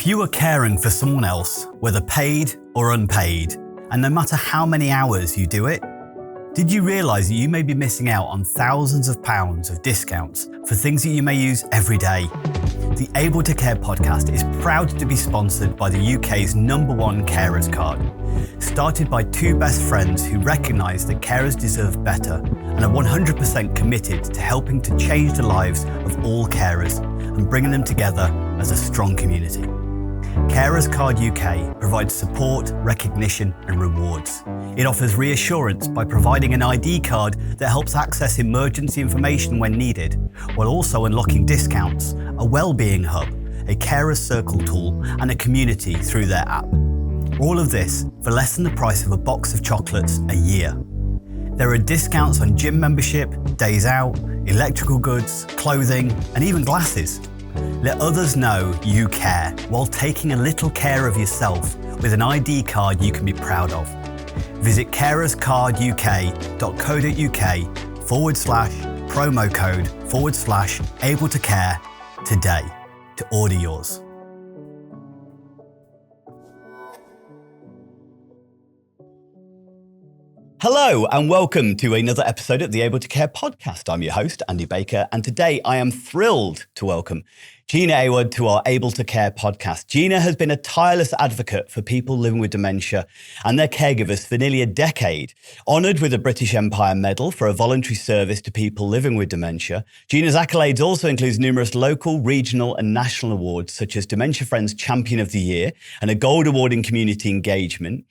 If you are caring for someone else, whether paid or unpaid, and no matter how many hours you do it, did you realise that you may be missing out on thousands of pounds of discounts for things that you may use every day? The Able to Care podcast is proud to be sponsored by the UK's #1 carers card. Started by two best friends who recognise that carers deserve better and are 100% committed to helping to change the lives of all carers and bringing them together as a strong community. Carers Card UK provides support, recognition and rewards. It offers reassurance by providing an ID card that helps access emergency information when needed, while also unlocking discounts, a wellbeing hub, a carers circle tool and a community through their app. All of this for less than the price of a box of chocolates a year. There are discounts on gym membership, days out, electrical goods, clothing and even glasses. Let others know you care while taking a little care of yourself with an ID card you can be proud of. Visit carerscarduk.co.uk/promo code/able to care today to order yours. Hello and welcome to another episode of the Able to Care podcast. I'm your host, Andy Baker, and today I am thrilled to welcome Gina Awad to our Able to Care podcast. Gina has been a tireless advocate for people living with dementia and their caregivers for nearly a decade. Honoured with a British Empire Medal for a voluntary service to people living with dementia, Gina's accolades also includes numerous local, regional and national awards such as Dementia Friends Champion of the Year and a Gold Award in Community Engagement.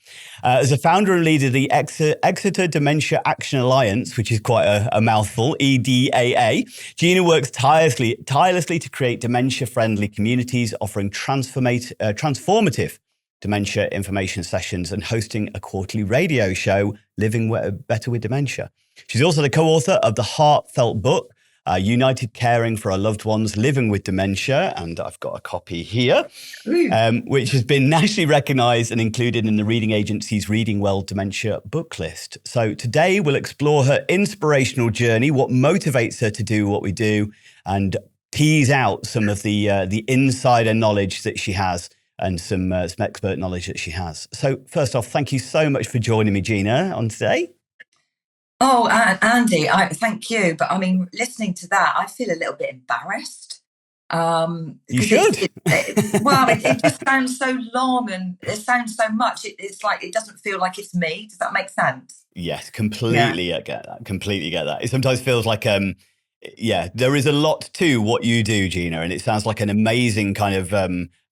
As a founder and leader of the Exeter Dementia Action Alliance, which is quite a mouthful, EDAA, Gina works tirelessly to create dementia-friendly communities, offering transformative dementia information sessions and hosting a quarterly radio show, Living Better with Dementia. She's also the co-author of the heartfelt book, United Caring for Our Loved Ones Living with Dementia, and I've got a copy here, which has been nationally recognised and included in the reading agency's Reading Well Dementia book list. So today we'll explore her inspirational journey, what motivates her to do what we do, and tease out some of the insider knowledge that she has and some expert knowledge that she has. So first off, thank you so much for joining me, Gina, on today. Oh, Andy, thank you. But I mean, listening to that, I feel a little bit embarrassed. You should. It just sounds so long and it sounds so much. It's like, it doesn't feel like it's me. Does that make sense? Yes, completely. Yeah. I get that. Completely get that. It sometimes feels like, there is a lot to what you do, Gina, and it sounds like an amazing kind of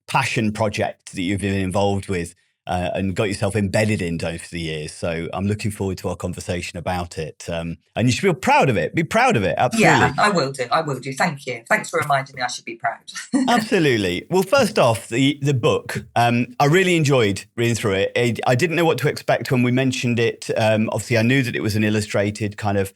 passion project that you've been involved with. And got yourself embedded in over the years. So I'm looking forward to our conversation about it. And you should feel proud of it. Be proud of it. Absolutely. Yeah, I will do. Thank you. Thanks for reminding me I should be proud. Absolutely. Well, first off, the book, I really enjoyed reading through it. I didn't know what to expect when we mentioned it. Obviously, I knew that it was an illustrated kind of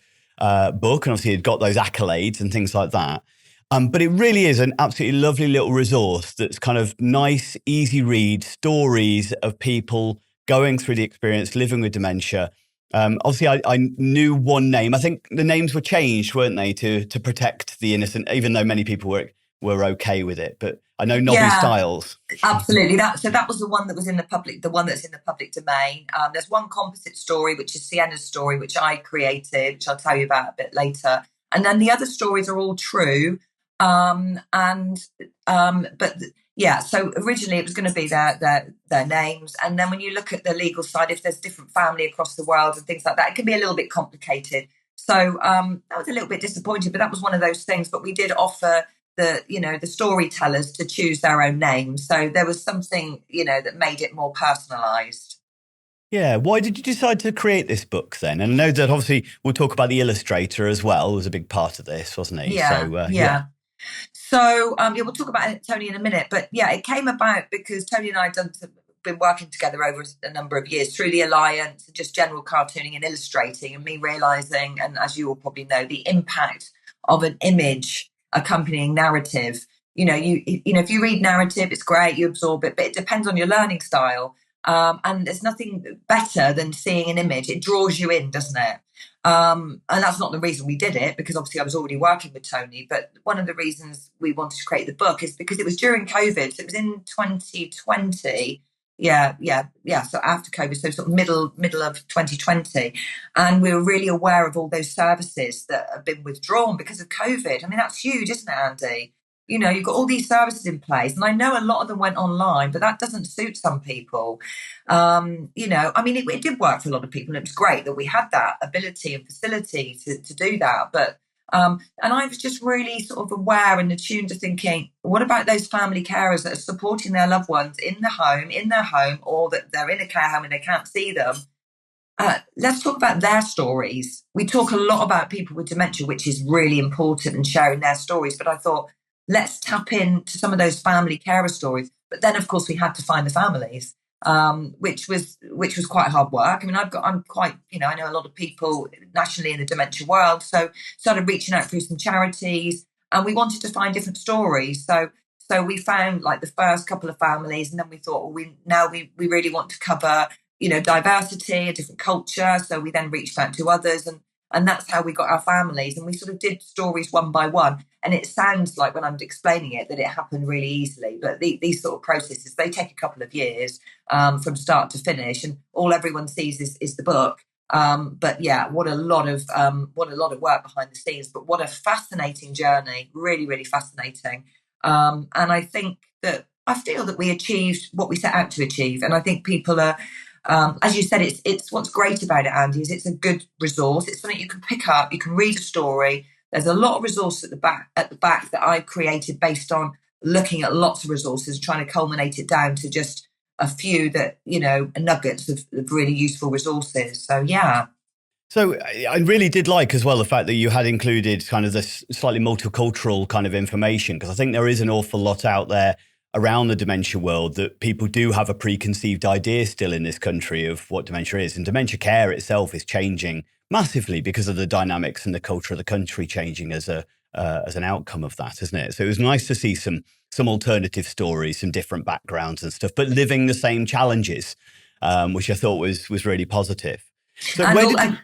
book, and obviously it got those accolades and things like that. But it really is an absolutely lovely little resource that's kind of nice, easy read, stories of people going through the experience, living with dementia. Obviously, I knew one name. I think the names were changed, weren't they, to protect the innocent, even though many people were okay with it. But I know Nobby Stiles. Absolutely. That was the one that was in the public, the one that's in the public domain. There's one composite story, which is Sienna's story, which I created, which I'll tell you about a bit later. And then the other stories are all true. So originally it was going to be their names, and then when you look at the legal side, if there's different family across the world and things like that, it can be a little bit complicated. So that was a little bit disappointing, but that was one of those things. But we did offer the storytellers to choose their own names, so there was something that made it more personalised. Yeah. Why did you decide to create this book then? And I know that obviously we'll talk about the illustrator as well. It was a big part of this, wasn't he? Yeah. So, we'll talk about Tony in a minute, but it came about because Tony and I been working together over a number of years through the Alliance, and just general cartooning and illustrating, and me realising, and as you all probably know, the impact of an image accompanying narrative. If you read narrative, it's great, you absorb it, but it depends on your learning style. And there's nothing better than seeing an image. It draws you in, doesn't it? And that's not the reason we did it, because obviously I was already working with Tony. But one of the reasons we wanted to create the book is because it was during COVID. So it was in 2020. Yeah. So after COVID, so sort of middle of 2020. And we were really aware of all those services that have been withdrawn because of COVID. I mean, that's huge, isn't it, Andy? You know, you've got all these services in place, and I know a lot of them went online, but that doesn't suit some people. You know, I mean, it did work for a lot of people, and it was great that we had that ability and facility to do that. But and I was just really sort of aware and attuned to thinking, what about those family carers that are supporting their loved ones in their home, or that they're in a care home and they can't see them? Let's talk about their stories. We talk a lot about people with dementia, which is really important, and sharing their stories. But I thought, let's tap into some of those family carer stories. But then, of course, we had to find the families, which was quite hard work. I mean, I'm quite, you know, I know a lot of people nationally in the dementia world, so started reaching out through some charities, and we wanted to find different stories. So we found like the first couple of families, and then we thought, well, we really want to cover, you know, diversity, a different culture. So we then reached out to others, and that's how we got our families. And we sort of did stories one by one. And it sounds like when I'm explaining it that it happened really easily, but these sort of processes, they take a couple of years from start to finish, and all everyone sees is the book. But yeah, what a lot of work behind the scenes, but what a fascinating journey, really, really fascinating. And I feel that we achieved what we set out to achieve. And I think people are, as you said, it's what's great about it, Andy, is it's a good resource. It's something you can pick up, you can read a story. There's a lot of resources at the back that I created based on looking at lots of resources, trying to culminate it down to just a few that, you know, nuggets of really useful resources. So yeah. So I really did like as well the fact that you had included kind of this slightly multicultural kind of information, because I think there is an awful lot out there around the dementia world that people do have a preconceived idea still in this country of what dementia is. And dementia care itself is changing massively because of the dynamics and the culture of the country changing as an outcome of that, isn't it? So it was nice to see some alternative stories, some different backgrounds and stuff, but living the same challenges, which I thought was really positive. So I was going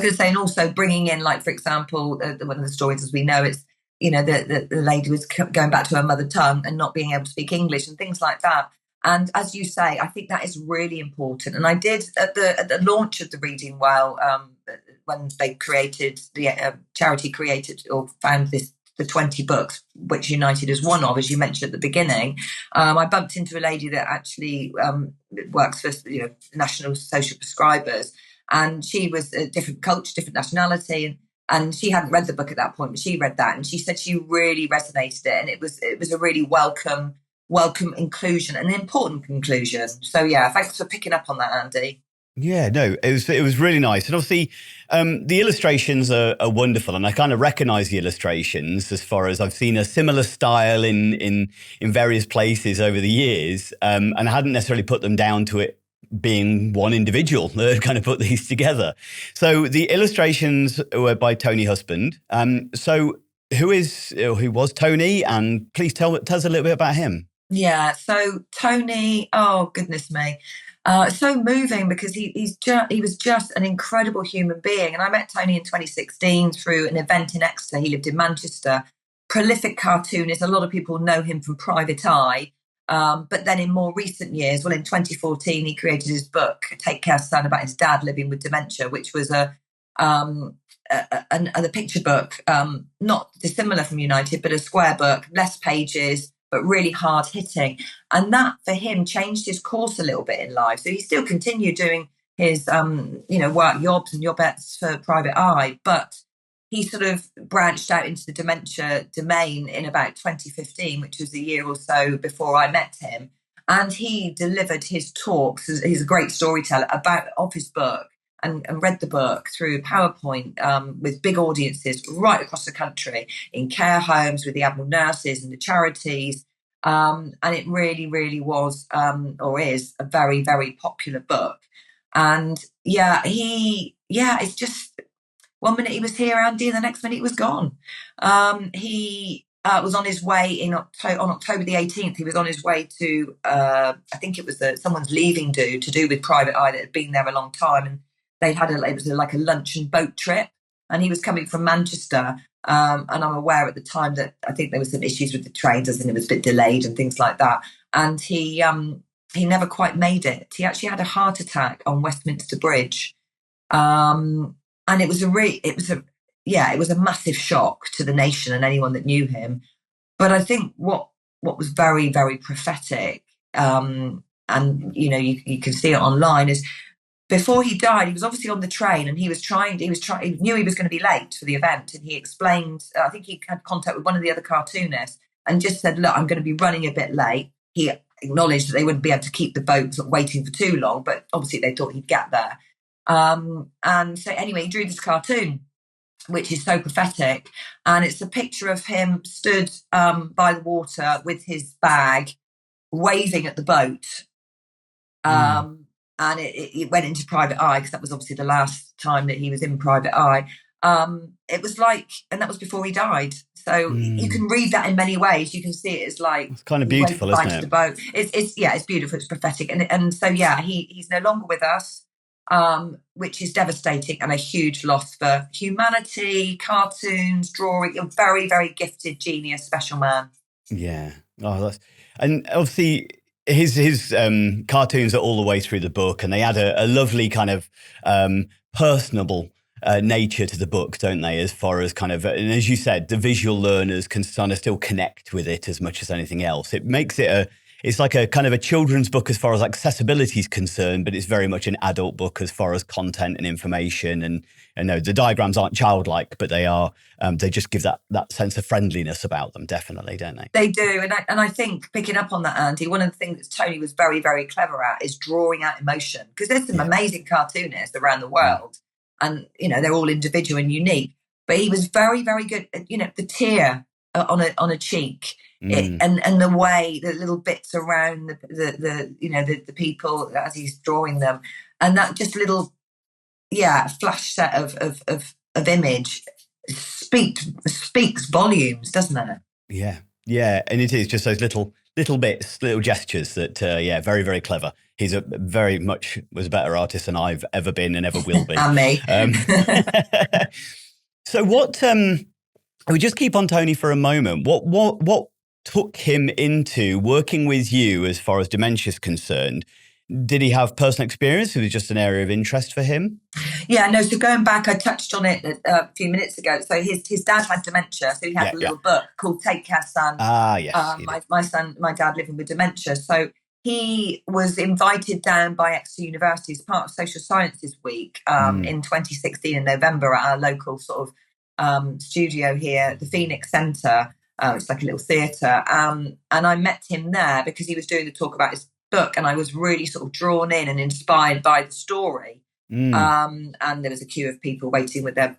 to say, and also bringing in, like, for example, one of the stories, as we know, it's, you know, the lady was going back to her mother tongue and not being able to speak English and things like that. And as you say, I think that is really important. And I did at the launch of the Reading Well, when they created the charity created or found the 20 books, which United is one of, as you mentioned at the beginning. I bumped into a lady that actually works for, you know, National Social Prescribers, and she was a different culture, different nationality, and she hadn't read the book at that point, but she read that, and she said she really resonated it, and it was a really welcome inclusion, an important conclusion. So yeah, thanks for picking up on that, Andy. Yeah, no, it was really nice. And obviously, the illustrations are wonderful. And I kind of recognize the illustrations as far as I've seen a similar style in various places over the years. And I hadn't necessarily put them down to it being one individual that kind of put these together. So the illustrations were by Tony Husband. So who was Tony? And please tell us a little bit about him. Yeah, so Tony, oh goodness me. So moving, because he was just an incredible human being. And I met Tony in 2016 through an event in Exeter. He lived in Manchester. Prolific cartoonist. A lot of people know him from Private Eye. But then in more recent years, well, in 2014, he created his book, Take Care Son, about his dad living with dementia, which was a picture book, not dissimilar from United, but a square book, less pages, but really hard hitting. And that for him changed his course a little bit in life. So he still continued doing his, work, jobs and jobettes for Private Eye, but he sort of branched out into the dementia domain in about 2015, which was a year or so before I met him. And he delivered his talks. He's a great storyteller of his book, and read the book through PowerPoint with big audiences right across the country, in care homes, with the Admiral nurses and the charities. And it really, really was, or is, a very, very popular book. And it's just, one minute he was here, Andy, and the next minute he was gone. He was on his way on October the 18th. He was on his way to, I think it was someone's leaving do to do with Private Eye that had been there a long time. And It was like a lunch and boat trip, and he was coming from Manchester. And I'm aware at the time that I think there were some issues with the trains, as in it was a bit delayed and things like that. And he never quite made it. He actually had a heart attack on Westminster Bridge, and it was a massive shock to the nation and anyone that knew him. But I think what was very, very prophetic, and you can see it online, is before he died, he was obviously on the train, and he knew he was going to be late for the event, and he explained, I think he had contact with one of the other cartoonists and just said, look, I'm going to be running a bit late. He acknowledged that they wouldn't be able to keep the boat waiting for too long, but obviously they thought he'd get there. And so anyway, he drew this cartoon, which is so prophetic. And it's a picture of him stood by the water with his bag, waving at the boat. And it went into private eye, because that was obviously the last time that he was in private eye. It was like, and that was before he died. So you can read that in many ways. You can see it as like, it's kind of beautiful, isn't it? The boat. It's beautiful. It's prophetic. And so, he's no longer with us, which is devastating and a huge loss for humanity, cartoons, drawing. A very, very gifted, genius, special man. Yeah. And obviously his cartoons are all the way through the book, and they add a lovely kind of personable nature to the book, don't they? As far as kind of, and as you said, the visual learners can kind of still connect with it as much as anything else. It makes it it's like a kind of a children's book as far as accessibility is concerned, but it's very much an adult book as far as content and information. And the diagrams aren't childlike, but they are. They just give that sense of friendliness about them, definitely, don't they? They do, and I think, picking up on that, Andy, one of the things that Tony was very, very clever at is drawing out emotion, because there's some amazing cartoonists around the world, and they're all individual and unique. But he was very, very good at the tear on a cheek. And the way the little bits around the people as he's drawing them, and that just little flash set of image speaks volumes, doesn't it? Yeah, and it is just those little bits, little gestures that very, very clever. He's very much was a better artist than I've ever been and ever will be. And me. So what? We just keep on Tony for a moment. What took him into working with you as far as dementia is concerned? Did he have personal experience? It was just an area of interest for him? Yeah, no, so going back, I touched on it a few minutes ago. So his dad had dementia, so he had a little book called Take Care, Son. Yes. My dad living with dementia. So he was invited down by Exeter University as part of Social Sciences Week in 2016 in November at our local sort of studio here, the Phoenix Centre. It's like a little theatre. And I met him there because he was doing the talk about his book, and I was really sort of drawn in and inspired by the story. And there was a queue of people waiting with their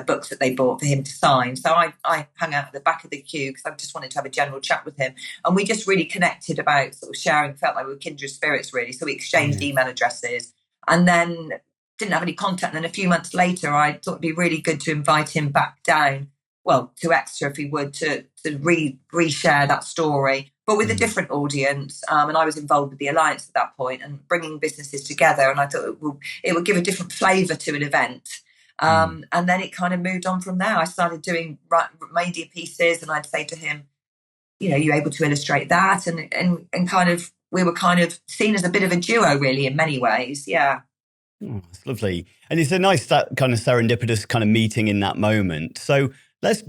books that they bought for him to sign. So I hung out at the back of the queue because I just wanted to have a general chat with him. And we just really connected about sort of sharing, felt like we were kindred spirits, really. So we exchanged email addresses, and then didn't have any contact. And then a few months later, I thought it'd be really good to invite him back down, to Exeter, if he would, to reshare that story, but with a different audience. And I was involved with the Alliance at that point and bringing businesses together. And I thought it would give a different flavour to an event. And then it kind of moved on from there. I started doing media pieces, and I'd say to him, you able to illustrate that? And kind of, we were kind of seen as a bit of a duo, really, in many ways. Yeah. Oh, it's lovely. And it's a nice, that kind of serendipitous kind of meeting in that moment. So let's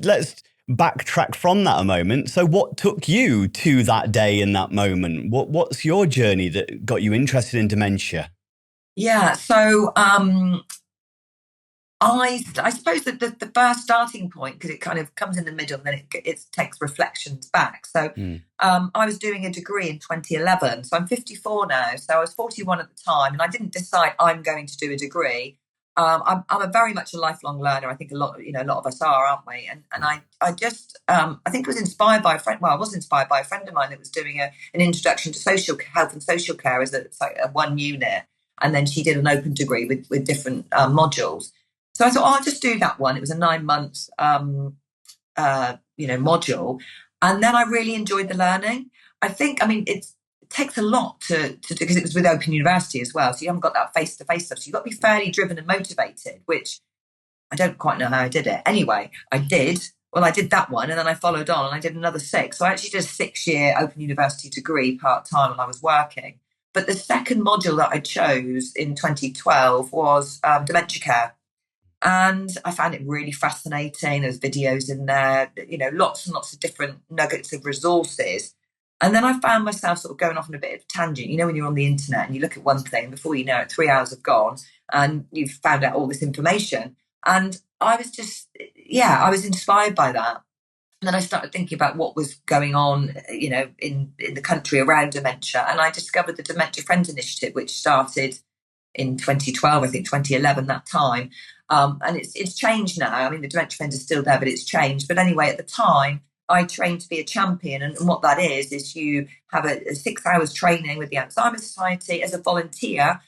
backtrack from that a moment. So what took you to that day and that moment? What's your journey that got you interested in dementia? Yeah, so I suppose that the first starting point, because it kind of comes in the middle and then it takes reflections back. So I was doing a degree in 2011. So I'm 54 now. So I was 41 at the time, and I didn't decide I'm going to do a degree. I'm a very much a lifelong learner. I think a lot of us are, aren't we? And I just I think I was inspired by a friend. Well, I was inspired by a friend of mine that was doing an introduction to social health and social care as a one unit, and then she did an open degree with different modules. So I thought, I'll just do that one. It was a 9-month module, and then I really enjoyed the learning. It takes a lot to do, because it was with Open University as well. So you haven't got that face-to-face stuff. So you've got to be fairly driven and motivated, which I don't quite know how I did it. Anyway, I did. Well, I did that one, and then I followed on and I did another 6. So I actually did a 6-year Open University degree part-time while I was working. But the second module that I chose in 2012 was dementia care. And I found it really fascinating. There's videos in there, lots and lots of different nuggets of resources. And then I found myself sort of going off on a bit of a tangent. When you're on the internet and you look at one thing, before you know it, 3 hours have gone and you've found out all this information. And I was just, I was inspired by that. And then I started thinking about what was going on, in the country around dementia. And I discovered the Dementia Friends Initiative, which started in 2012, I think 2011, that time. And it's changed now. I mean, the Dementia Friends is still there, but it's changed. But anyway, at the time, I trained to be a champion. And what that is you have a 6 hours training with the Alzheimer's Society as a volunteer.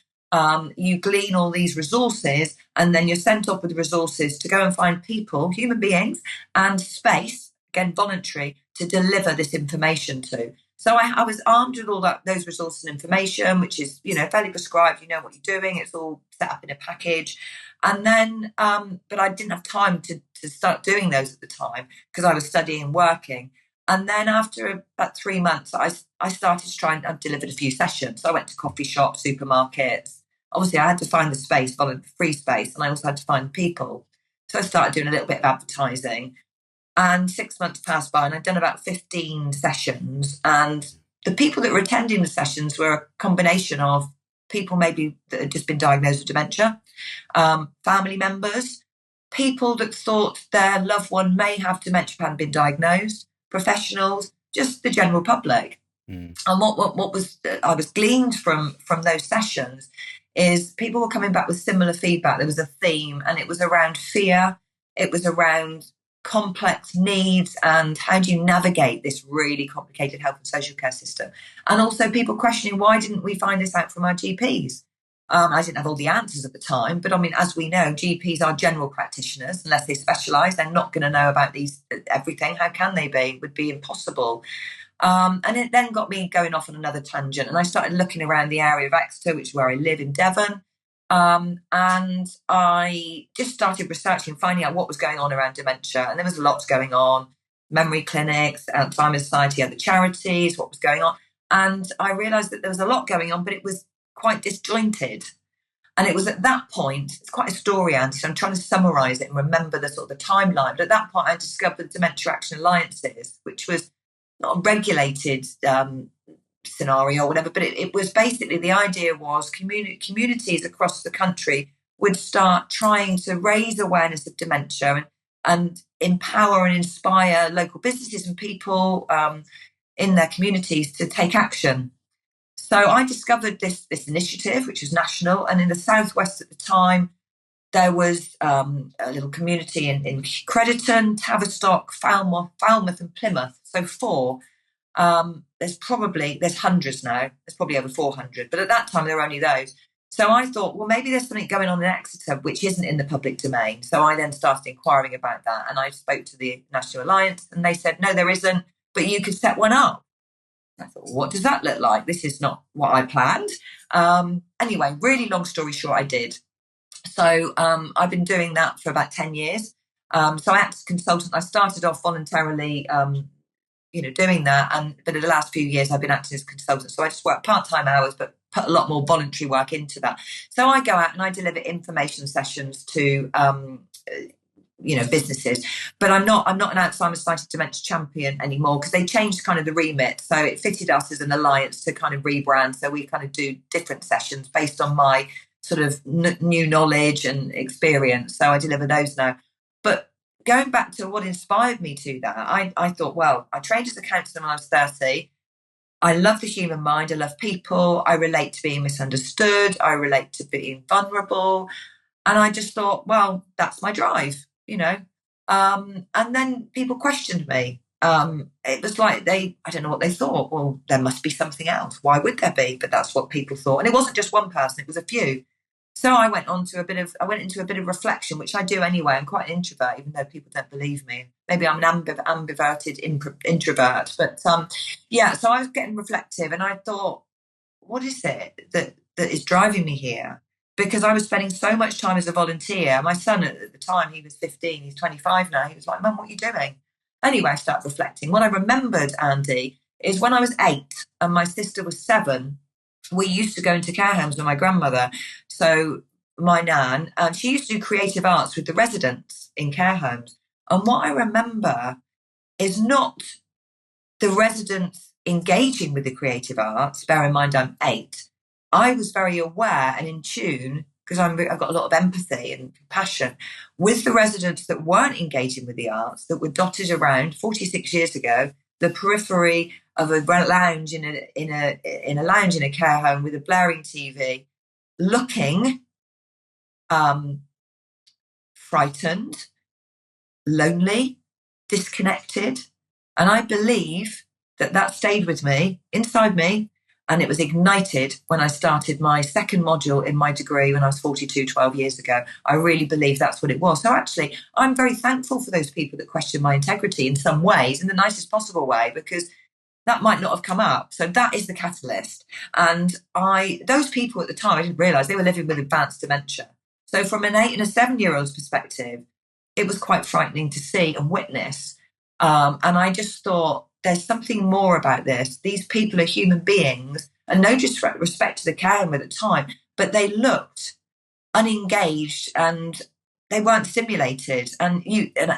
You glean all these resources, and then you're sent off with the resources to go and find people, human beings, and space, again, voluntary, to deliver this information to. So I was armed with all those resources and information, which is, fairly prescribed. You know what you're doing. It's all set up in a package. And then, but I didn't have time to start doing those at the time because I was studying and working. And then after about 3 months, I started to try and I delivered a few sessions. So I went to coffee shops, supermarkets. Obviously, I had to find the space, free space, and I also had to find people. So I started doing a little bit of advertising. And 6 months passed by, and I'd done about 15 sessions. And the people that were attending the sessions were a combination of people maybe that had just been diagnosed with dementia, family members, people that thought their loved one may have dementia but hadn't been diagnosed, professionals, just the general public. And what was I was gleaned from those sessions is people were coming back with similar feedback. There was a theme, and it was around fear. It was around complex needs and how do you navigate this really complicated health and social care system. And also people questioning, why didn't we find this out from our GPs? I didn't have all the answers at the time, but I mean, as we know, GPs are general practitioners. Unless they specialise, they're not going to know about everything. How can they be? It would be impossible. And it then got me going off on another tangent, and I started looking around the area of Exeter, which is where I live in Devon. And I just started researching, finding out what was going on around dementia. And there was lots going on, memory clinics, Alzheimer's Society, other charities, what was going on. And I realised that there was a lot going on, but it was quite disjointed. And it was at that point, it's quite a story, Andy, so I'm trying to summarise it and remember the sort of the timeline. But at that point, I discovered the Dementia Action Alliances, which was not a regulated scenario or whatever, but it was basically, the idea was communities across the country would start trying to raise awareness of dementia and empower and inspire local businesses and people in their communities to take action. So I discovered this initiative, which was national, and in the southwest at the time, there was a little community in Crediton, Tavistock, Falmouth and Plymouth. So 4. There's hundreds now. There's probably over 400. But at that time, there were only those. So I thought, well, maybe there's something going on in Exeter which isn't in the public domain. So I then started inquiring about that. And I spoke to the National Alliance, and they said, no, there isn't, but you could set one up. I thought, well, what does that look like? This is not what I planned. Anyway, really long story short, I did. So I've been doing that for about 10 years. So I act as a consultant. I started off voluntarily, doing that. But in the last few years, I've been acting as a consultant. So I just work part-time hours, but put a lot more voluntary work into that. So I go out and I deliver information sessions to businesses, but I'm not an Alzheimer's Society dementia champion anymore, because they changed kind of the remit. So it fitted us as an alliance to kind of rebrand. So we kind of do different sessions based on my sort of new knowledge and experience. So I deliver those now. But going back to what inspired me to that, I thought, well, I trained as a counsellor when I was 30. I love the human mind. I love people. I relate to being misunderstood. I relate to being vulnerable. And I just thought, well, that's my drive. And then people questioned me. It was like I don't know what they thought. Well, there must be something else. Why would there be? But that's what people thought. And it wasn't just one person, it was a few. So I went into a bit of reflection, which I do anyway. I'm quite an introvert, even though people don't believe me. Maybe I'm an ambiverted introvert, but yeah. So I was getting reflective, and I thought, what is it that is driving me here? Because I was spending so much time as a volunteer. My son at the time, he was 15, he's 25 now. He was like, "Mum, what are you doing?" Anyway, I started reflecting. What I remembered, Andy, is when I was 8 and my sister was 7, we used to go into care homes with my grandmother. So my nan, she used to do creative arts with the residents in care homes. And what I remember is not the residents engaging with the creative arts. Bear in mind, I'm 8. I was very aware and in tune, because I've got a lot of empathy and compassion, with the residents that weren't engaging with the arts, that were dotted around 46 years ago, the periphery of a lounge in a lounge in a care home with a blaring TV, looking frightened, lonely, disconnected. And I believe that stayed with me, inside me, and it was ignited when I started my second module in my degree when I was 42, 12 years ago. I really believe that's what it was. So actually, I'm very thankful for those people that question my integrity in some ways, in the nicest possible way, because that might not have come up. So that is the catalyst. And those people at the time, I didn't realise they were living with advanced dementia. So from an 8 and a 7-year-old's perspective, it was quite frightening to see and witness. And I just thought, there's something more about this. These people are human beings, and no disrespect to the care home at the time, but they looked unengaged and they weren't stimulated. And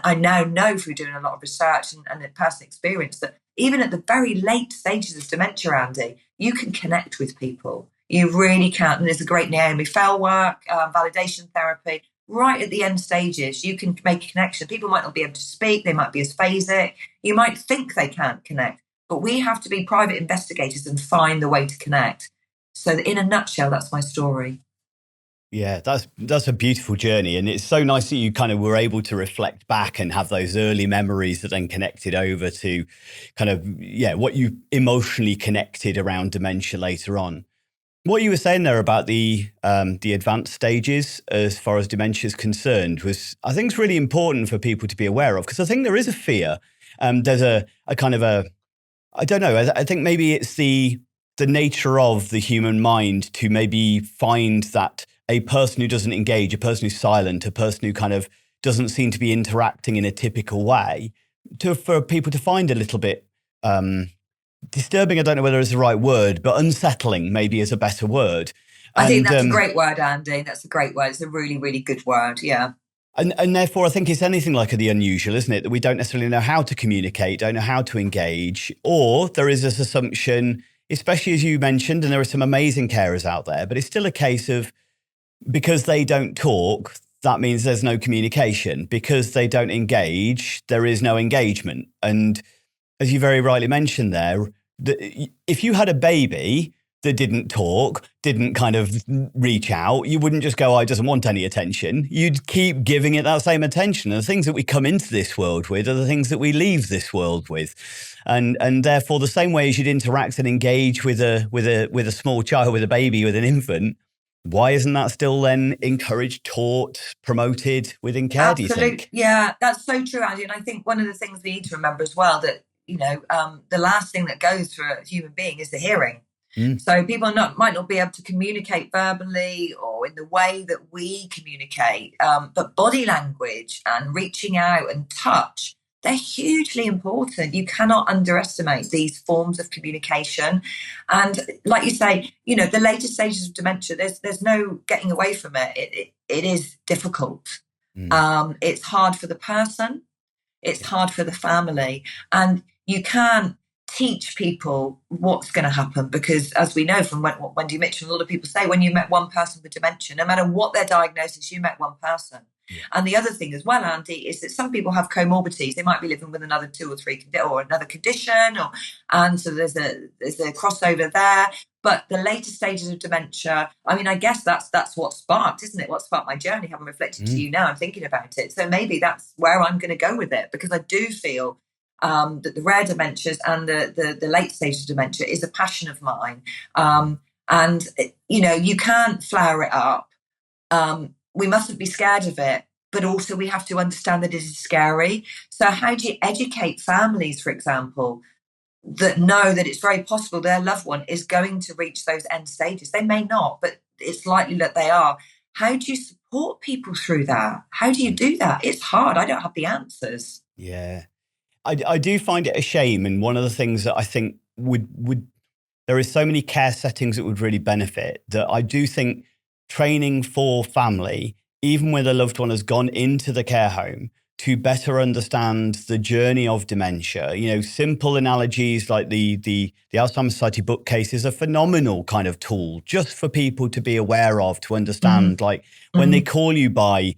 I now know through doing a lot of research and personal experience that even at the very late stages of dementia, Andy, you can connect with people. You really can. And there's a great Naomi Fell work, validation therapy. Right at the end stages, you can make a connection. People might not be able to speak. They might be asphasic. You might think they can't connect. But we have to be private investigators and find the way to connect. So in a nutshell, that's my story. Yeah, that's a beautiful journey. And it's so nice that you kind of were able to reflect back and have those early memories that then connected over to kind of, what you emotionally connected around dementia later on. What you were saying there about the advanced stages as far as dementia is concerned was, I think, it's really important for people to be aware of, because I think there is a fear. There's a kind of I don't know, I think maybe it's the nature of the human mind to maybe find that a person who doesn't engage, a person who's silent, a person who kind of doesn't seem to be interacting in a typical way, for people to find a little bit disturbing. I don't know whether it's the right word, but unsettling maybe is a better word. I think that's a great word, Andy. That's a great word. It's a really, really good word. Yeah. And therefore, I think it's anything like the unusual, isn't it? That we don't necessarily know how to communicate, don't know how to engage, or there is this assumption, especially as you mentioned, and there are some amazing carers out there, but it's still a case of, because they don't talk, that means there's no communication. Because they don't engage, there is no engagement. And as you very rightly mentioned there, if you had a baby that didn't talk, didn't kind of reach out, you wouldn't just go, "Oh, it doesn't want any attention." You'd keep giving it that same attention. And the things that we come into this world with are the things that we leave this world with. And therefore, the same way as you'd interact and engage with a small child, with a baby, with an infant, why isn't that still then encouraged, taught, promoted within care, do you think? Yeah, that's so true, Andy. And I think one of the things we need to remember as well, that, the last thing that goes through a human being is the hearing. So people might not be able to communicate verbally or in the way that we communicate, but body language and reaching out and touch, they're hugely important. You cannot underestimate these forms of communication. And like you say, the later stages of dementia, there's no getting away from it. It is difficult. It's hard for the person. It's hard for the family. And you can't teach people what's going to happen, because as we know from Wendy Mitchell, a lot of people say, when you met one person with dementia, no matter what their diagnosis, you met one person. Yeah. And the other thing as well, Andy, is that some people have comorbidities. They might be living with another 2 or 3 or another condition, and so there's a crossover there. But the later stages of dementia, I mean, I guess that's what sparked, isn't it? What sparked my journey? Having reflected to you now, I'm thinking about it. So maybe that's where I'm going to go with it, because I do feel that the rare dementias and the late stages of dementia is a passion of mine. And you can't flower it up. We mustn't be scared of it, but also we have to understand that it is scary. So how do you educate families, for example, that know that it's very possible their loved one is going to reach those end stages? They may not, but it's likely that they are. How do you support people through that? How do you do that? It's hard. I don't have the answers. Yeah. I do find it a shame. And one of the things that I think would there is so many care settings that would really benefit, that I do think training for family, even when a loved one has gone into the care home, to better understand the journey of dementia. Simple analogies like the Alzheimer's Society bookcase is a phenomenal kind of tool just for people to be aware of, to understand, like when they call you by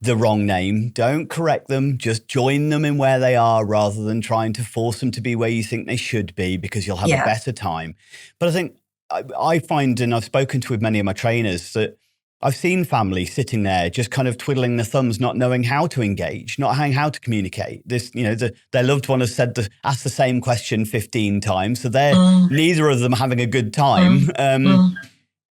the wrong name, don't correct them, just join them in where they are rather than trying to force them to be where you think they should be, because you'll have a better time. But I think I find, and I've spoken to with many of my trainers, that I've seen families sitting there just kind of twiddling their thumbs, not knowing how to engage, not knowing how to communicate. Their loved one has asked the same question 15 times, so they're neither of them having a good time.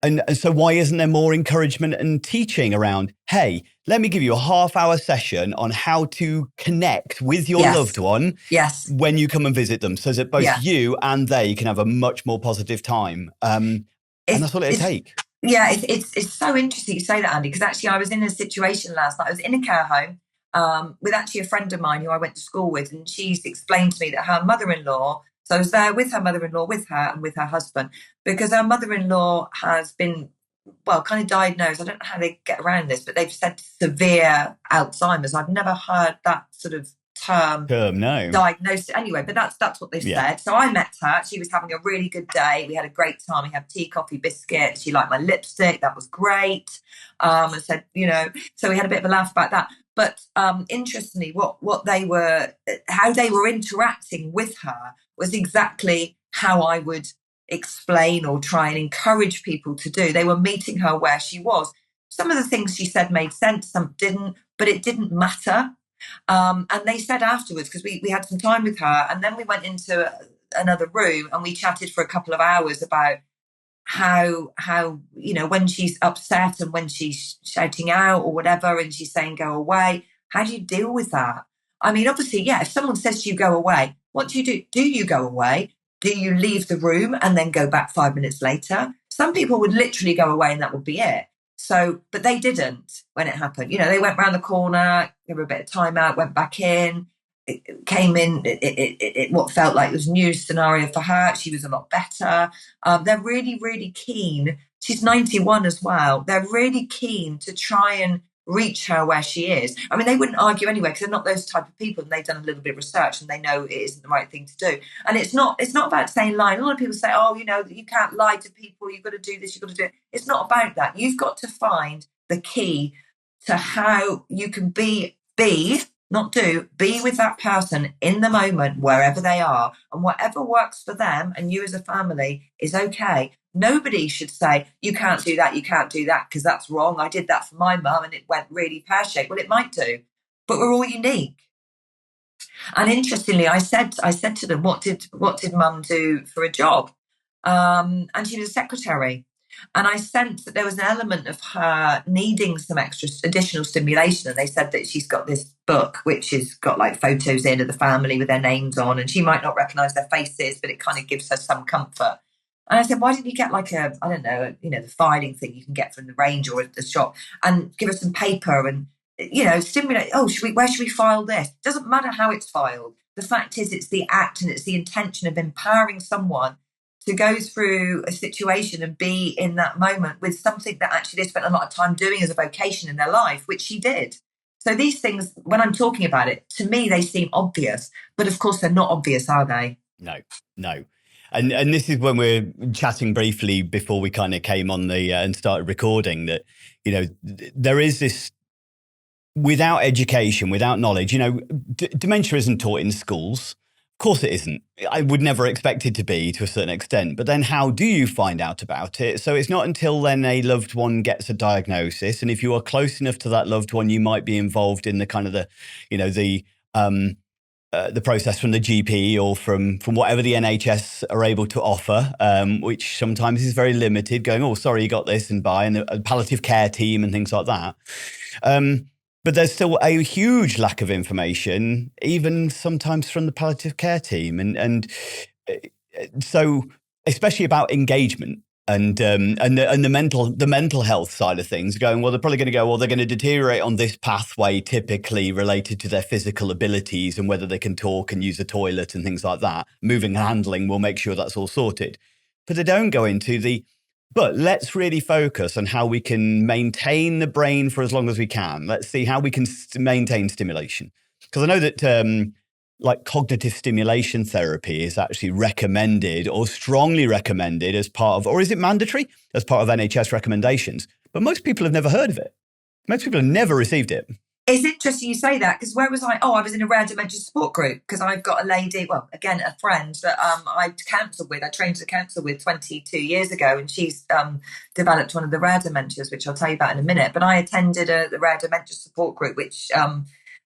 And so why isn't there more encouragement and teaching around, hey, let me give you a half-hour session on how to connect with your loved one when you come and visit them, so that both you and they can have a much more positive time. And that's all it'll take. Yeah, it's so interesting you say that, Andy, because actually I was in a situation last night. I was in a care home with actually a friend of mine who I went to school with, and she's explained to me that her mother-in-law, so I was there with her mother-in-law, with her and with her husband, because her mother-in-law has been, kind of diagnosed. I don't know how they get around this, but they've said severe Alzheimer's. I've never heard that sort of term no. diagnosed anyway, but that's what they've said. So I met her. She was having a really good day. We had a great time. We had tea, coffee, biscuits. She liked my lipstick. That was great. I said, so we had a bit of a laugh about that. But interestingly, how they were interacting with her was exactly how I would explain or try and encourage people to do. They were meeting her where she was. Some of the things she said made sense, some didn't, but it didn't matter. And they said afterwards, because we had some time with her, and then we went into another room and we chatted for a couple of hours about how when she's upset and when she's shouting out or whatever and she's saying go away, how do you deal with that? I mean, obviously, if someone says to you go away, what do you do? Do you go away? Do you leave the room and then go back 5 minutes later? Some people would literally go away and that would be it. So, but they didn't when it happened. They went round the corner, gave her a bit of time out, went back in, it came in, it what felt like it was a new scenario for her. She was a lot better. They're really, really keen. She's 91 as well. They're really keen to try and reach her where she is. I mean, they wouldn't argue anyway, because they're not those type of people, and they've done a little bit of research and they know it isn't the right thing to do. And it's not about saying lying. A lot of people say, you can't lie to people, you've got to do this, you've got to do it. It's not about that. You've got to find the key to how you can be with that person in the moment, wherever they are, and whatever works for them and you as a family is okay. Nobody should say, you can't do that, because that's wrong. I did that for my mum and it went really pear-shaped. Well, it might do, but we're all unique. And interestingly, I said to them, what did mum do for a job? And she was a secretary. And I sensed that there was an element of her needing some additional stimulation. And they said that she's got this book, which has got like photos in of the family with their names on. And she might not recognize their faces, but it kind of gives her some comfort. And I said, why didn't you get like the filing thing you can get from the range or at the shop, and give her some paper and, stimulate. Oh, where should we file this? It doesn't matter how it's filed. The fact is, it's the act and it's the intention of empowering someone to go through a situation and be in that moment with something that actually they spent a lot of time doing as a vocation in their life, which she did. So these things, when I'm talking about it, to me, they seem obvious, but of course they're not obvious, are they? No. And this is when we're chatting briefly before we kind of came on and started recording, that, there is this, without education, without knowledge, dementia isn't taught in schools. Of course it isn't. I would never expect it to be, to a certain extent. But then how do you find out about it? So it's not until then a loved one gets a diagnosis. And if you are close enough to that loved one, you might be involved in the kind of the process from the GP or from whatever the NHS are able to offer, which sometimes is very limited, going, oh, sorry, you got this and bye, and a palliative care team and things like that. But there's still a huge lack of information, even sometimes from the palliative care team. And so, especially about engagement and the mental health side of things, going, well, they're probably going to go, well, they're going to deteriorate on this pathway, typically related to their physical abilities and whether they can talk and use a toilet and things like that. Moving and handling will make sure that's all sorted. But they don't go into but let's really focus on how we can maintain the brain for as long as we can. Let's see how we can maintain stimulation. Because I know that like cognitive stimulation therapy is actually recommended or strongly recommended as part of, or is it mandatory as part of NHS recommendations? But most people have never heard of it. Most people have never received it. It's interesting you say that, because where was I? Oh, I was in a rare dementia support group, because I've got a lady, well, again, a friend that I counselled with. I trained to counsel with 22 years ago, and she's developed one of the rare dementias, which I'll tell you about in a minute. But I attended the rare dementia support group, which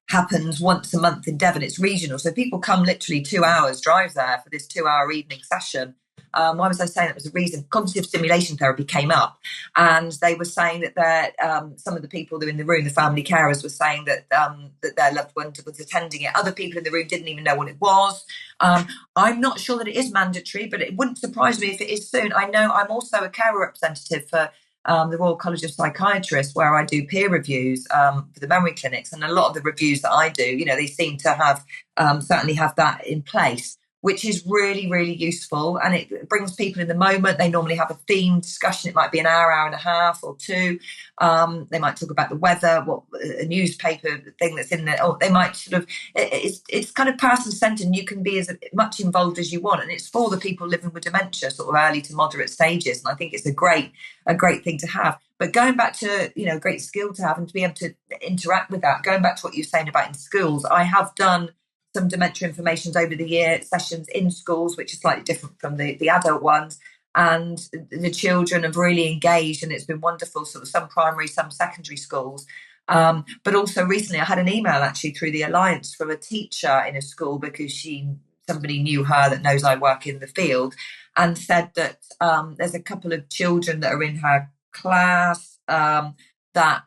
happens once a month in Devon. It's regional, so people come literally 2 hours drive there for this 2-hour evening session. Why was I saying that? Was a reason. Cognitive stimulation therapy came up, and they were saying that some of the people that were in the room, the family carers, were saying that their loved one was attending it. Other people in the room didn't even know what it was. I'm not sure that it is mandatory, but it wouldn't surprise me if it is soon. I know I'm also a carer representative for the Royal College of Psychiatrists, where I do peer reviews for the memory clinics, and a lot of the reviews that I do, they seem to have certainly have that in place, which is really, really useful. And it brings people in the moment. They normally have a themed discussion. It might be an hour, hour and a half or two. They might talk about the weather, what a newspaper thing that's in there. Or they might sort of, it's kind of person-centered, and you can be as much involved as you want. And it's for the people living with dementia, sort of early to moderate stages. And I think it's a great thing to have. But going back to, great skill to have and to be able to interact with that, going back to what you were saying about in schools, I have done some dementia informations over the year, sessions in schools, which is slightly different from the adult ones. And the children have really engaged, and it's been wonderful, sort of some primary, some secondary schools. But also recently I had an email actually through the Alliance from a teacher in a school, because somebody knew her that knows I work in the field, and said that there's a couple of children that are in her class that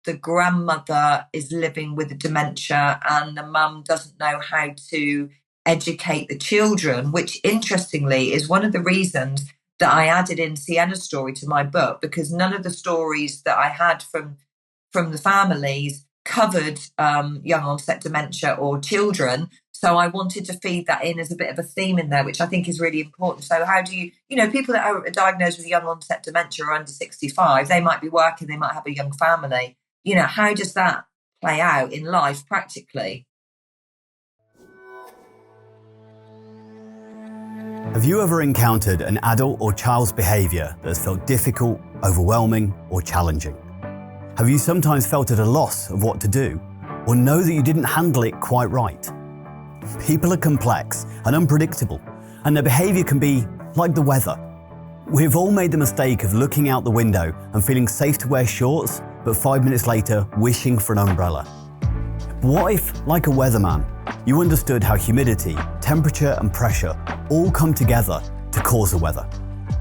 the grandmother is living with the dementia and the mum doesn't know how to educate the children, which interestingly is one of the reasons that I added in Sienna's story to my book, because none of the stories that I had from the families covered young onset dementia or children. So I wanted to feed that in as a bit of a theme in there, which I think is really important. So how do you, people that are diagnosed with young onset dementia or under 65, they might be working, they might have a young family. How does that play out in life practically? Have you ever encountered an adult or child's behaviour that has felt difficult, overwhelming, or challenging? Have you sometimes felt at a loss of what to do, or know that you didn't handle it quite right? People are complex and unpredictable, and their behaviour can be like the weather. We've all made the mistake of looking out the window and feeling safe to wear shorts, but 5 minutes later wishing for an umbrella. What if, like a weatherman, you understood how humidity, temperature and pressure all come together to cause the weather,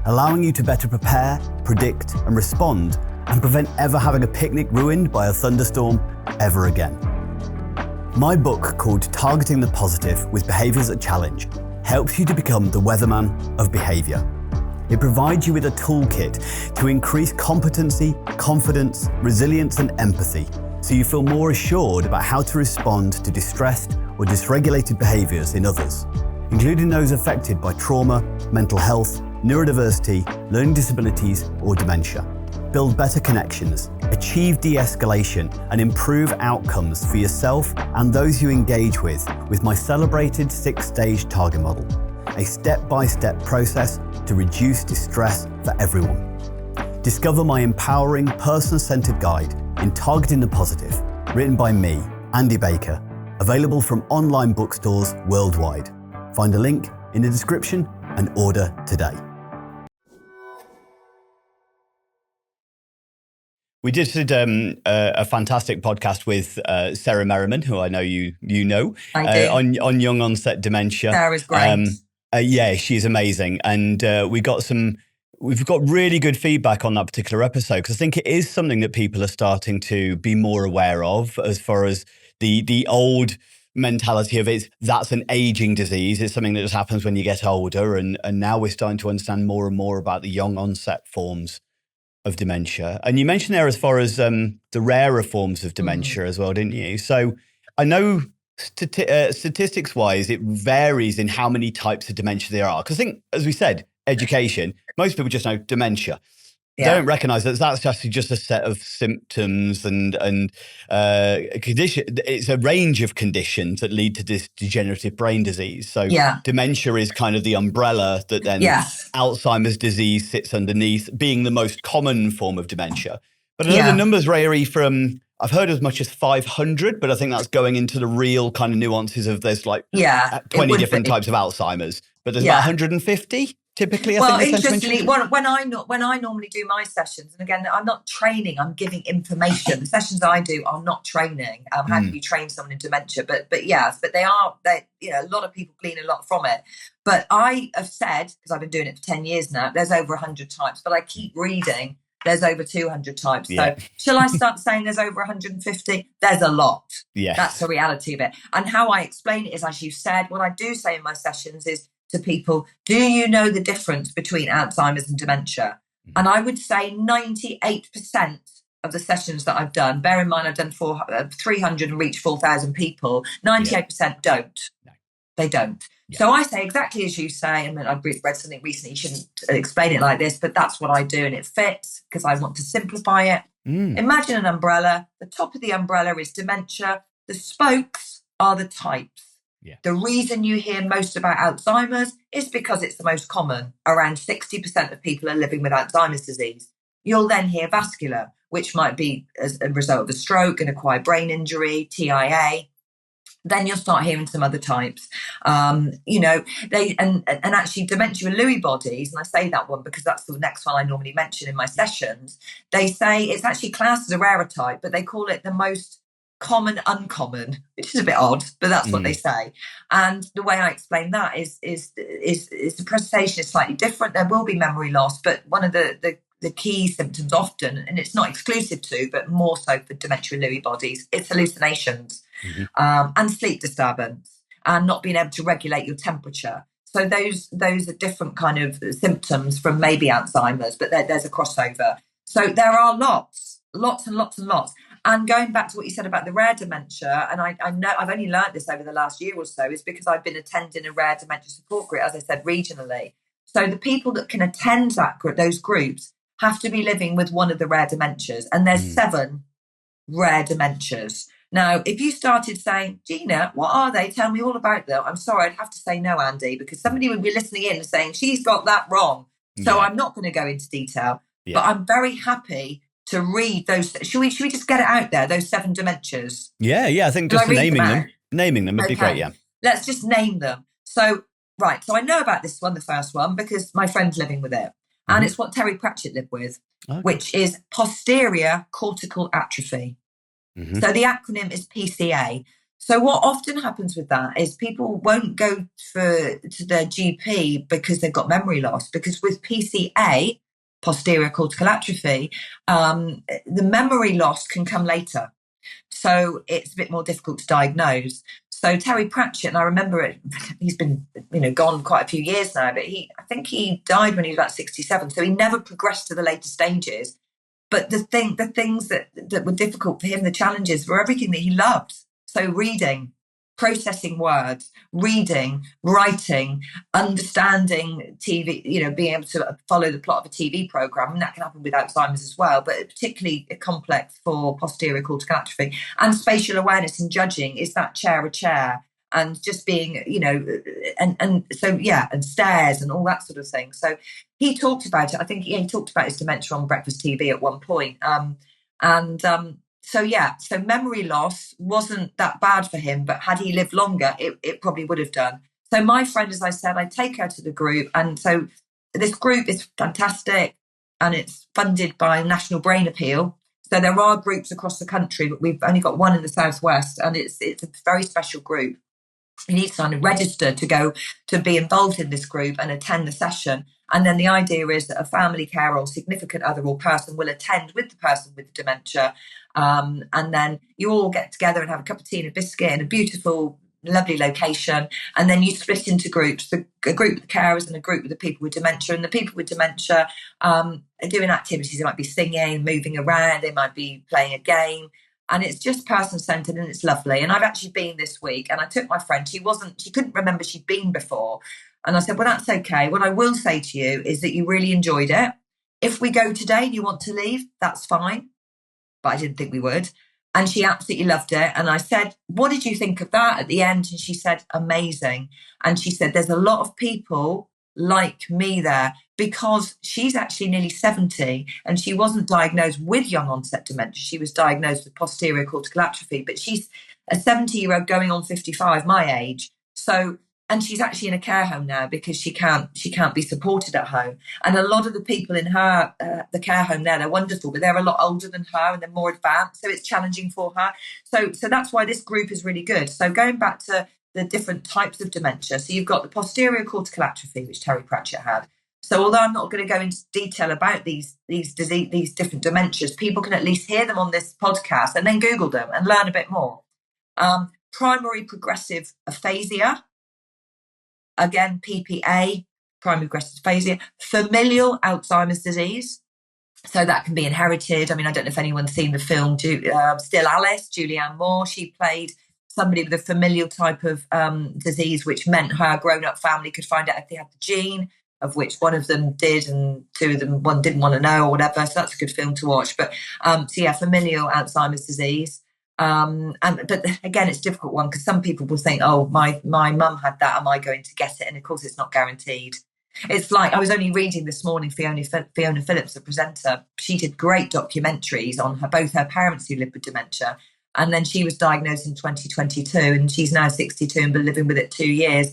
allowing you to better prepare, predict and respond, and prevent ever having a picnic ruined by a thunderstorm ever again? My book, called Targeting the Positive with Behaviours that Challenge, helps you to become the weatherman of behaviour. It provides you with a toolkit to increase competency, confidence, resilience and empathy, so you feel more assured about how to respond to distressed or dysregulated behaviours in others, including those affected by trauma, mental health, neurodiversity, learning disabilities or dementia. Build better connections, achieve de-escalation and improve outcomes for yourself and those you engage with my celebrated 6-stage target model, a step-by-step process to reduce distress for everyone. Discover my empowering, person-centered guide in Targeting the Positive, written by me, Andy Baker, available from online bookstores worldwide. Find a link in the description and order today. We did a fantastic podcast with Sarah Merriman, who I know you know, I do. on young onset dementia. Sarah's great. Yeah, she's amazing, and we've got really good feedback on that particular episode, because I think it is something that people are starting to be more aware of, as far as the old mentality of that's an aging disease. It's something that just happens when you get older, and now we're starting to understand more and more about the young onset forms of dementia. And you mentioned there, as far as the rarer forms of dementia as well, didn't you? So I know statistics wise, it varies in how many types of dementia there are. Because I think, as we said, education, most people just know dementia. They don't recognize that that's actually just a set of symptoms and condition. It's a range of conditions that lead to this degenerative brain disease. So dementia is kind of the umbrella that then Alzheimer's disease sits underneath, being the most common form of dementia. But I know the numbers vary from, I've heard as much as 500, but I think that's going into the real kind of nuances of there's like 20 different types of Alzheimer's, but there's about 150. Typically, interestingly, when I normally do my sessions, and again, I'm not training; I'm giving information. The sessions I do are not training. How can you train someone in dementia? But they are. A lot of people glean a lot from it. But I have said, because I've been doing it for 10 years now, there's over 100 types. But I keep reading. There's over 200 types. So shall I start saying there's over 150? There's a lot. Yeah, that's the reality of it. And how I explain it is, as you said, what I do say in my sessions is to people, do you know the difference between Alzheimer's and dementia? And I would say 98% of the sessions that I've done, bear in mind I've done 300 and reached 4,000 people, 98% don't. No. They don't. Yeah. So I say exactly as you say, and I've read something recently, you shouldn't explain it like this, but that's what I do, and it fits because I want to simplify it. Imagine an umbrella. The top of the umbrella is dementia. The spokes are the types. Yeah. The reason you hear most about Alzheimer's is because it's the most common. Around 60% of people are living with Alzheimer's disease. You'll then hear vascular, which might be as a result of a stroke, an acquired brain injury, TIA. Then you'll start hearing some other types. They actually dementia with Lewy bodies, and I say that one because that's the next one I normally mention in my sessions. They say it's actually classed as a rarer type, but they call it the most common uncommon, which is a bit odd, but that's what they say. And the way I explain that is the presentation is slightly different. There will be memory loss, but one of the key symptoms often, and it's not exclusive to, but more so for dementia with Lewy bodies, it's hallucinations and sleep disturbance and not being able to regulate your temperature. So those are different kind of symptoms from maybe Alzheimer's, but there's a crossover. So there are lots and lots and lots. And going back to what you said about the rare dementia, and I know I've only learned this over the last year or so, is because I've been attending a rare dementia support group, as I said, regionally. So the people that can attend those groups have to be living with one of the rare dementias, and there's 7 rare dementias. Now, if you started saying, Gina, what are they? Tell me all about them. I'm sorry, I'd have to say no, Andy, because somebody would be listening in and saying, she's got that wrong. So I'm not going to go into detail, but I'm very happy to read those. Should we just get it out there, those 7 dementias? Yeah, I think just naming them would be great, yeah. Let's just name them. So I know about this one, the first one, because my friend's living with it. And it's what Terry Pratchett lived with, which is posterior cortical atrophy. So the acronym is PCA. So what often happens with that is people won't go to their GP because they've got memory loss, because with PCA, posterior cortical atrophy, the memory loss can come later. So it's a bit more difficult to diagnose. So Terry Pratchett, and I remember it, he's been gone quite a few years now, but I think he died when he was about 67. So he never progressed to the later stages. But the things that were difficult for him, the challenges, were everything that he loved. So reading, processing words, reading, writing, understanding TV, being able to follow the plot of a TV program. And that can happen with Alzheimer's as well, but particularly complex for posterior cortical atrophy. And spatial awareness and judging, is that chair a chair? And just being, and stairs and all that sort of thing. So he talked about it. I think he talked about his dementia on Breakfast TV at one point. So memory loss wasn't that bad for him, but had he lived longer, it probably would have done. So my friend, as I said, I take her to the group. And so this group is fantastic, and it's funded by National Brain Appeal. So there are groups across the country, but we've only got one in the southwest, and it's a very special group. You need to kind of register to go to be involved in this group and attend the session. And then the idea is that a family carer or significant other or person will attend with the person with the dementia. And then you all get together and have a cup of tea and a biscuit in a beautiful, lovely location. And then you split into groups, a group with the carers and a group with the people with dementia. And the people with dementia are doing activities. They might be singing, moving around. They might be playing a game. And it's just person-centered and it's lovely. And I've actually been this week, and I took my friend. She couldn't remember she'd been before. And I said, well, that's okay. What I will say to you is that you really enjoyed it. If we go today and you want to leave, that's fine. But I didn't think we would. And she absolutely loved it. And I said, what did you think of that at the end? And she said, amazing. And she said, there's a lot of people like me there, because she's actually nearly 70 and she wasn't diagnosed with young onset dementia. She was diagnosed with posterior cortical atrophy, but she's a 70-year-old going on 55, my age. So, and she's actually in a care home now because she can't be supported at home. And a lot of the people in her, the care home there, they're wonderful, but they're a lot older than her and they're more advanced. So it's challenging for her. So that's why this group is really good. So going back to the different types of dementia. So you've got the posterior cortical atrophy, which Terry Pratchett had. So although I'm not going to go into detail about these different dementias, people can at least hear them on this podcast and then Google them and learn a bit more. Primary progressive aphasia, again, PPA, primary progressive aphasia. Familial Alzheimer's disease. So that can be inherited. I mean, I don't know if anyone's seen the film Still Alice, Julianne Moore. She played somebody with a familial type of disease, which meant her grown-up family could find out if they had the gene, of which one of them did and two of them, one didn't want to know or whatever. So that's a good film to watch. But familial Alzheimer's disease. But again, it's a difficult one because some people will think, oh, my mum had that. Am I going to get it? And of course, it's not guaranteed. It's like, I was only reading this morning, Fiona Phillips, a presenter. She did great documentaries on both her parents who lived with dementia. And then she was diagnosed in 2022 and she's now 62 and been living with it 2 years.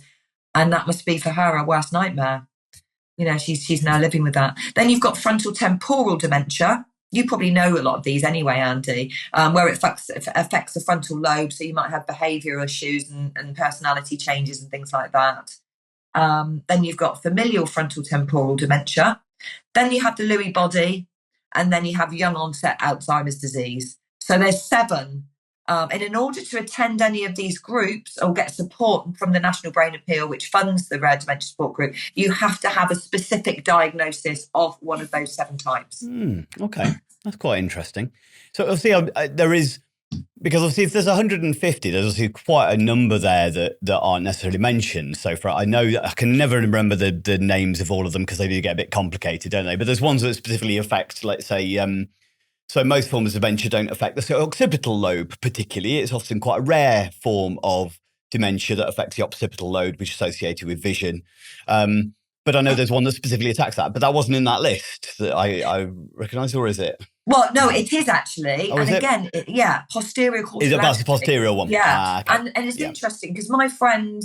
And that must be for her a worst nightmare. You know, she's now living with that. Then you've got frontal temporal dementia. You probably know a lot of these anyway, Andy, where it affects the frontal lobe. So you might have behavioural issues and personality changes and things like that. Then you've got familial frontal temporal dementia. Then you have the Lewy body, and then you have young onset Alzheimer's disease. So there's 7. And in order to attend any of these groups or get support from the National Brain Appeal, which funds the Rare Dementia Support Group, you have to have a specific diagnosis of one of those 7 types. Okay, that's quite interesting. So obviously there is, because obviously if there's 150, there's obviously quite a number there that aren't necessarily mentioned. So I know I can never remember the names of all of them because they do get a bit complicated, don't they? But there's ones that specifically affect, let's say, so most forms of dementia don't affect the occipital lobe particularly. It's often quite a rare form of dementia that affects the occipital lobe, which is associated with vision. But I know there's one that specifically attacks that, but that wasn't in that list that I recognise, or is it? Well, no, it is actually. Oh, and is again, posterior cortical atrophy. That's the posterior one? Yeah. Okay. And it's interesting because my friend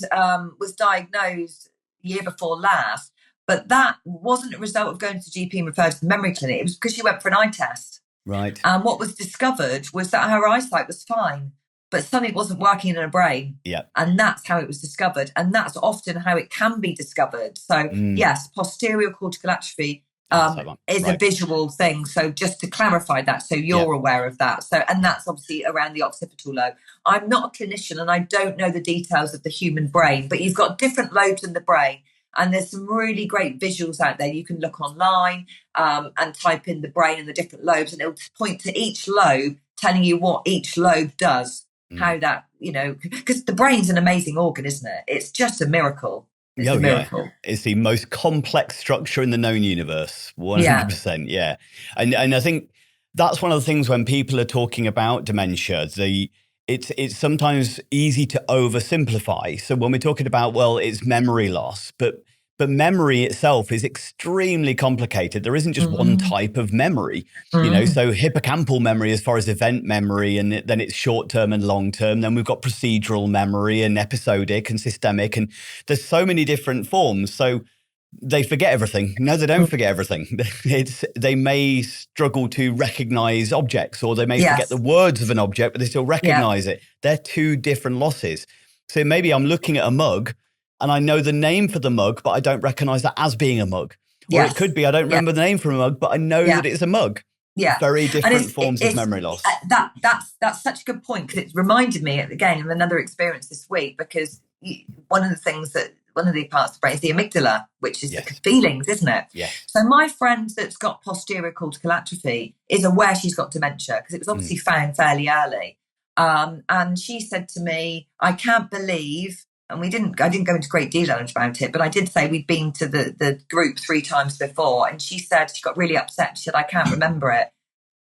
was diagnosed year before last, but that wasn't a result of going to the GP and referred to the memory clinic. It was because she went for an eye test. Right. And what was discovered was that her eyesight was fine, but something wasn't working in her brain. Yeah. And that's how it was discovered. And that's often how it can be discovered. So yes, posterior cortical atrophy is a visual thing. So just to clarify that, so you're aware of that. So, and that's obviously around the occipital lobe. I'm not a clinician and I don't know the details of the human brain, but you've got different lobes in the brain. And there's some really great visuals out there. You can look online and type in the brain and the different lobes, and it'll point to each lobe, telling you what each lobe does, how that, because the brain's an amazing organ, isn't it? It's just a miracle. It's a miracle. Yeah. It's the most complex structure in the known universe. 100%. Yeah. And I think that's one of the things when people are talking about dementia, it's sometimes easy to oversimplify. So when we're talking about, well, it's memory loss, but memory itself is extremely complicated. There isn't just one type of memory, so hippocampal memory as far as event memory, and then it's short-term and long-term. Then we've got procedural memory and episodic and systemic, and there's so many different forms. So they forget everything. No, they don't forget everything. They may struggle to recognize objects, or they may forget the words of an object, but they still recognize it. They're two different losses. So maybe I'm looking at a mug and I know the name for the mug, but I don't recognize that as being a mug. Or it could be I don't remember the name for a mug, but I know that it's a mug. Yeah, very different forms of memory loss. That's such a good point, because it's reminded me again of another experience this week, because one of the parts of the brain is the amygdala, which is the feelings, isn't it? Yeah. So my friend that's got posterior cortical atrophy is aware she's got dementia, because it was obviously found fairly early. And she said to me, I can't believe, and I didn't go into great detail about it, but I did say we'd been to the group 3 times before. And she said, she got really upset. She said, I can't remember it.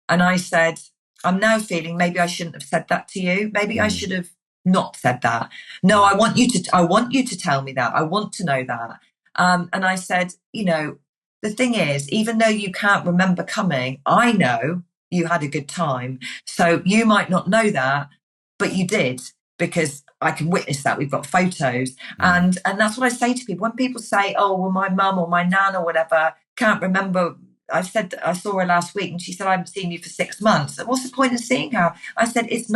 And I said, I'm now feeling maybe I shouldn't have said that to you. Maybe I should have not said that. No, I want you to tell me that. I want to know that. And I said, the thing is, even though you can't remember coming, I know you had a good time. So you might not know that, but you did, because I can witness that. We've got photos. And that's what I say to people. When people say, oh, well, my mum or my nan or whatever can't remember. I said, I saw her last week and she said, I haven't seen you for 6 months. And what's the point of seeing her? I said, it's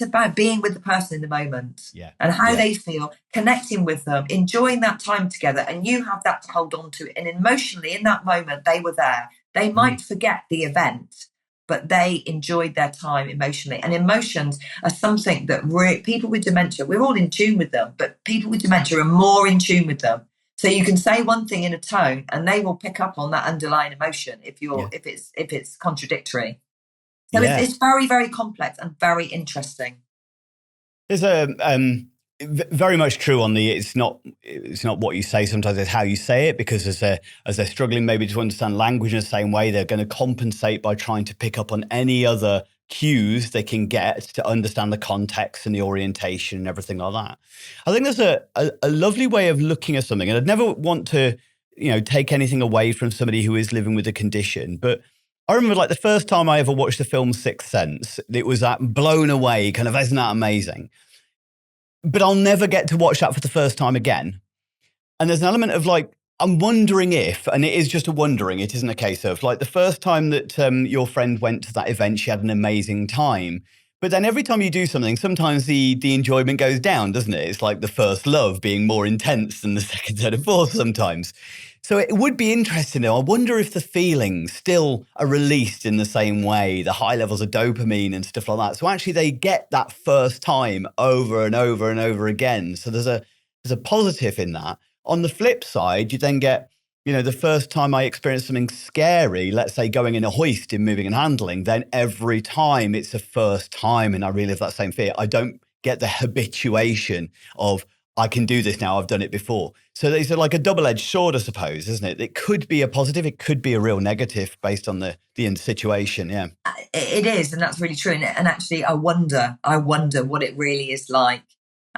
about being with the person in the moment and how they feel, connecting with them, enjoying that time together. And you have that to hold on to. And emotionally, in that moment, they were there. They might forget the event, but they enjoyed their time emotionally. And emotions are something that people with dementia, we're all in tune with them, but people with dementia are more in tune with them. So you can say one thing in a tone and they will pick up on that underlying emotion if it's contradictory. So it's very, very complex and very interesting. There's very much true on the it's not what you say, sometimes it's how you say it, because as they're struggling maybe to understand language in the same way, they're going to compensate by trying to pick up on any other cues they can get to understand the context and the orientation and everything like that. I think there's a lovely way of looking at something, and I'd never want to take anything away from somebody who is living with a condition, but I remember like the first time I ever watched the film Sixth Sense, it was that blown away kind of, isn't that amazing? But I'll never get to watch that for the first time again. And there's an element of like, I'm wondering if, and it is just a wondering, it isn't a case of like the first time that your friend went to that event, she had an amazing time. But then every time you do something, sometimes the enjoyment goes down, doesn't it? It's like the first love being more intense than the second, third, and fourth sometimes. So it would be interesting though. I wonder if the feelings still are released in the same way, the high levels of dopamine and stuff like that. So actually they get that first time over and over and over again. So there's a positive in that. On the flip side, you then get, the first time I experienced something scary, let's say going in a hoist in moving and handling, then every time it's a first time and I relive that same fear, I don't get the habituation of, I can do this now, I've done it before. So there's like a double-edged sword, I suppose, isn't it? It could be a positive, it could be a real negative based on the situation, yeah. It is, and that's really true. And actually, I wonder what it really is like.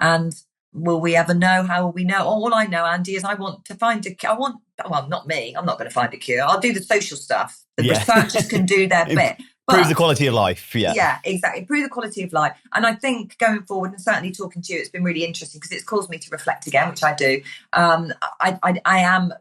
And will we ever know? How will we know? All I know, Andy, is I want to find not me, I'm not going to find a cure. I'll do the social stuff. The researchers can do their bit. Improve the quality of life, Yeah, exactly. Improve the quality of life. And I think going forward, and certainly talking to you, it's been really interesting because it's caused me to reflect again, which I do. I am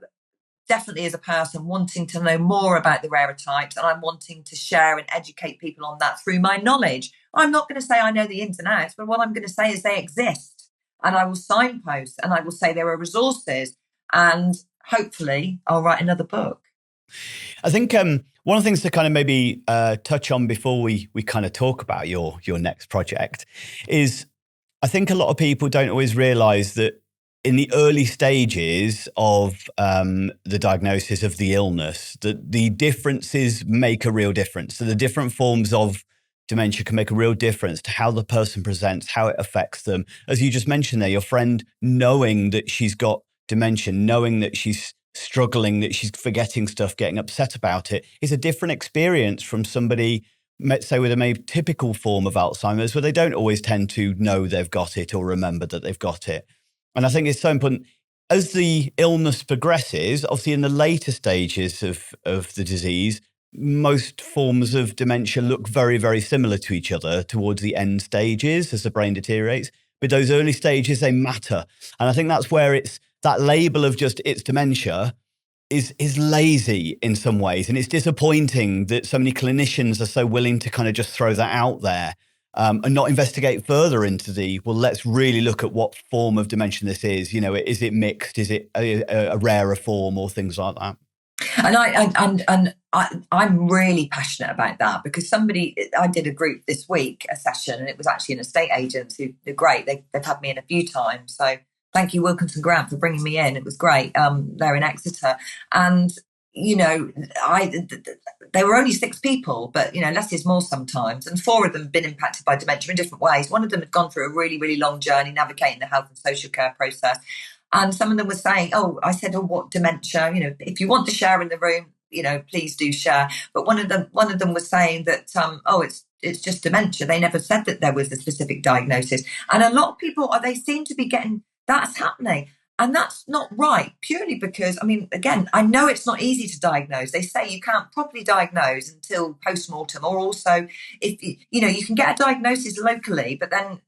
definitely, as a person, wanting to know more about the rarer types, and I'm wanting to share and educate people on that through my knowledge. I'm not going to say I know the ins and outs, but what I'm going to say is they exist, and I will signpost, and I will say there are resources, and hopefully I'll write another book. I think one of the things to kind of maybe touch on before we kind of talk about your next project is, I think a lot of people don't always realize that in the early stages of the diagnosis of the illness, that the differences make a real difference. So the different forms of dementia can make a real difference to how the person presents, how it affects them. As you just mentioned there, your friend knowing that she's got dementia, knowing that she's struggling, that she's forgetting stuff, getting upset about it, is a different experience from somebody, let's say, with a maybe typical form of Alzheimer's, where they don't always tend to know they've got it or remember that they've got it. And I think it's so important as the illness progresses, obviously in the later stages of the disease, most forms of dementia look very, very similar to each other towards the end stages as the brain deteriorates. But those early stages, they matter. And I think that's where that label of just it's dementia is lazy in some ways. And it's disappointing that so many clinicians are so willing to kind of just throw that out there and not investigate further into well, let's really look at what form of dementia this is. You know, is it mixed? Is it a rarer form or things like that? And I'm really passionate about that, because I did a group this week, a session, and it was actually an estate agents who are great. They've had me in a few times. So thank you, Wilkinson Grant, for bringing me in. It was great. They're in Exeter. And, you know, they were only 6 people, but, you know, less is more sometimes. And 4 of them have been impacted by dementia in different ways. One of them had gone through a really, really long journey navigating the health and social care process. And some of them were saying, I said, what dementia? You know, if you want to share in the room, you know, please do share. But one of them was saying that, it's just dementia. They never said that there was a specific diagnosis. And a lot of people, they seem to be getting that's happening. And that's not right, purely because, I mean, again, I know it's not easy to diagnose. They say you can't properly diagnose until post-mortem, or also if you can get a diagnosis locally, but then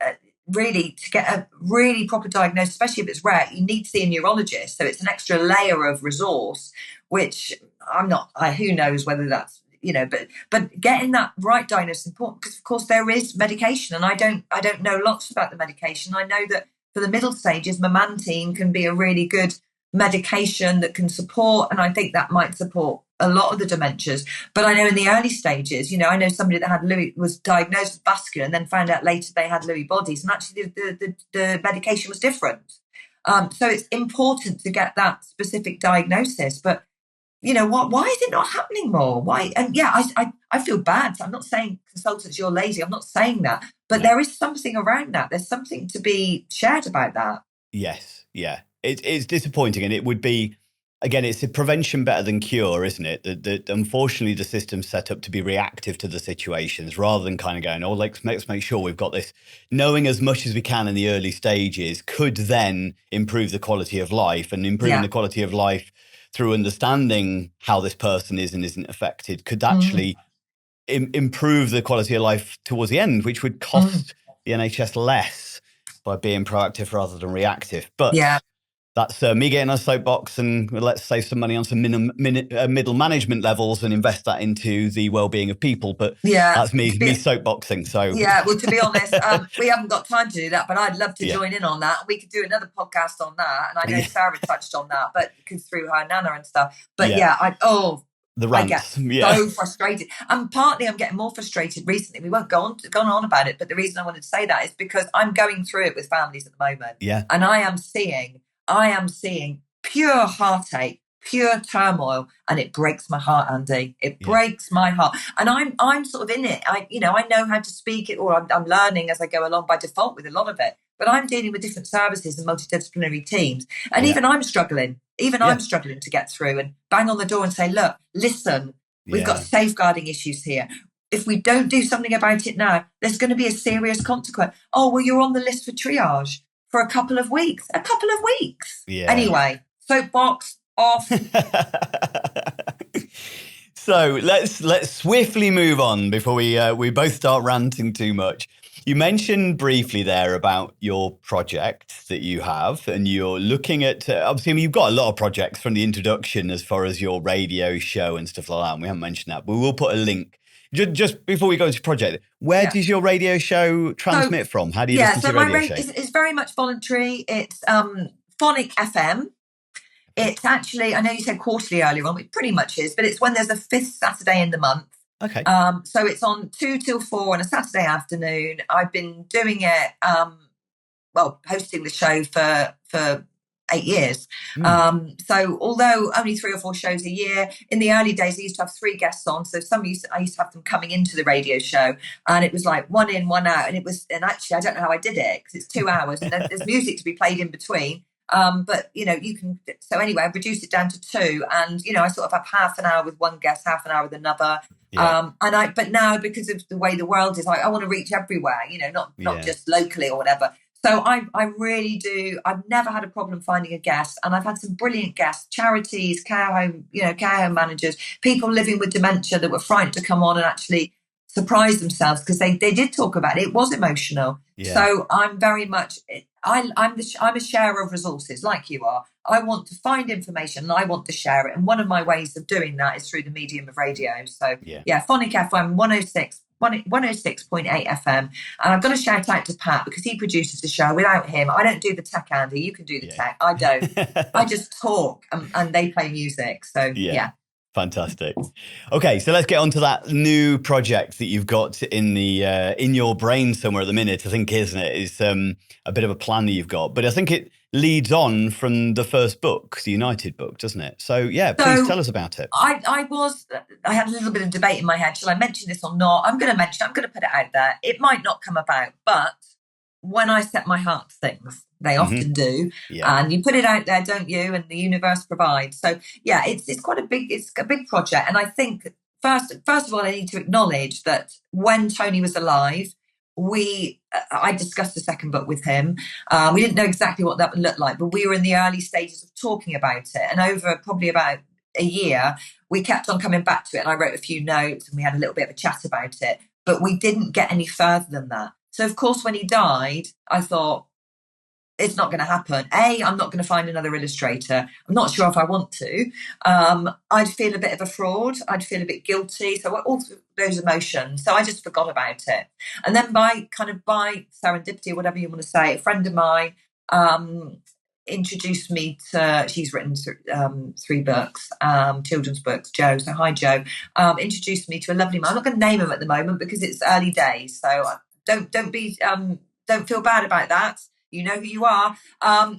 really to get a really proper diagnosis, especially if it's rare, you need to see a neurologist. So it's an extra layer of resource, which who knows whether that's, but getting that right diagnosis is important, because of course there is medication, and I don't know lots about the medication. I know that for the middle stages, memantine can be a really good medication that can support, and I think that might support a lot of the dementias. But I know in the early stages, I know somebody that had Lewy, was diagnosed with vascular, and then found out later they had Lewy bodies, and actually the medication was different. So it's important to get that specific diagnosis. But why is it not happening more? Why? And I feel bad. I'm not saying consultants, you're lazy. I'm not saying that. But there is something around that. There's something to be shared about that. Yes. Yeah. It's disappointing. And it would be, again, it's a prevention better than cure, isn't it? That unfortunately the system's set up to be reactive to the situations, rather than kind of going, let's make sure we've got this. Knowing as much as we can in the early stages could then improve the quality of life, and improving the quality of life through understanding how this person is and isn't affected could actually improve the quality of life towards the end, which would cost the NHS less by being proactive rather than reactive. But that's me getting on a soapbox, and let's save some money on some middle management levels and invest that into the well-being of people. But that's me soapboxing. So well, to be honest, we haven't got time to do that, but I'd love to join in on that. We could do another podcast on that, and I know Sarah touched on that, but because through her nana and stuff. But the rants. I get so frustrated. And partly I'm getting more frustrated recently. We won't go on about it, but the reason I wanted to say that is because I'm going through it with families at the moment. Yeah. And I am seeing pure heartache, pure turmoil, and it breaks my heart, Andy. It breaks my heart. And I'm sort of in it. I know how to speak it, or I'm learning as I go along by default with a lot of it. But I'm dealing with different services and multidisciplinary teams. And even I'm struggling. I'm struggling to get through and bang on the door and say, look, listen, we've got safeguarding issues here. If we don't do something about it now, there's going to be a serious consequence. Oh, well, you're on the list for triage for a couple of weeks. Yeah. Anyway, soapbox off. So let's swiftly move on before we both start ranting too much. You mentioned briefly there about your project that you have, and you're looking at, obviously, you've got a lot of projects from the introduction as far as your radio show and stuff like that, and we haven't mentioned that, but we will put a link. Just before we go into project, where does your radio show transmit from? How do you listen to your radio show? It's very much voluntary. It's Phonic FM. It's actually, I know you said quarterly earlier on, it pretty much is, but it's when there's a 5th Saturday in the month. Okay. So it's on 2 till 4 on a Saturday afternoon. I've been doing it, hosting the show for 8 years. So although only 3 or 4 shows a year, in the early days I used to have 3 guests on. So I used to have them coming into the radio show, and it was like 1 in, 1 out, and actually I don't know how I did it, because it's 2 hours and then there's music to be played in between. But you can. So anyway, I've reduced it down to 2, and I sort of have half an hour with one guest, half an hour with another. Yeah. But now, because of the way the world is, I want to reach everywhere. Not just locally or whatever. So I really do. I've never had a problem finding a guest, and I've had some brilliant guests, charities, care home managers, people living with dementia that were frightened to come on and actually surprise themselves, because they did talk about it. It was emotional. Yeah. So I'm very much, I'm a sharer of resources like you are. I want to find information and I want to share it. And one of my ways of doing that is through the medium of radio. So yeah, Phonic FM 106.8 FM. And I've got to shout out to Pat because he produces the show. Without him, I don't do the tech, Andy. You can do the tech. I don't. I just talk and they play music. So yeah. Fantastic. Okay, so let's get on to that new project that you've got in your brain somewhere at the minute. I think, isn't it? It's a bit of a plan that you've got, but I think it leads on from the first book, the United book, doesn't it? So yeah, please tell us about it. I had a little bit of debate in my head. Shall I mention this or not? I'm going to put it out there. It might not come about, but when I set my heart to things, they often do. Yeah. And you put it out there, don't you? And the universe provides. So yeah, it's a big project. And I think first of all, I need to acknowledge that when Tony was alive, I discussed the second book with him. We didn't know exactly what that would look like, but we were in the early stages of talking about it. And over probably about a year, we kept on coming back to it. And I wrote a few notes and we had a little bit of a chat about it, but we didn't get any further than that. So of course, when he died, I thought, it's not going to happen. I'm not going to find another illustrator. I'm not sure if I want to. I'd feel a bit of a fraud. I'd feel a bit guilty. So all those emotions. So I just forgot about it. And then by serendipity, whatever you want to say, a friend of mine introduced me to, she's written 3 books, children's books, Jo. So hi, Jo. Introduced me to a lovely man. I'm not going to name him at the moment because it's early days. So don't feel bad about that. You know who you are.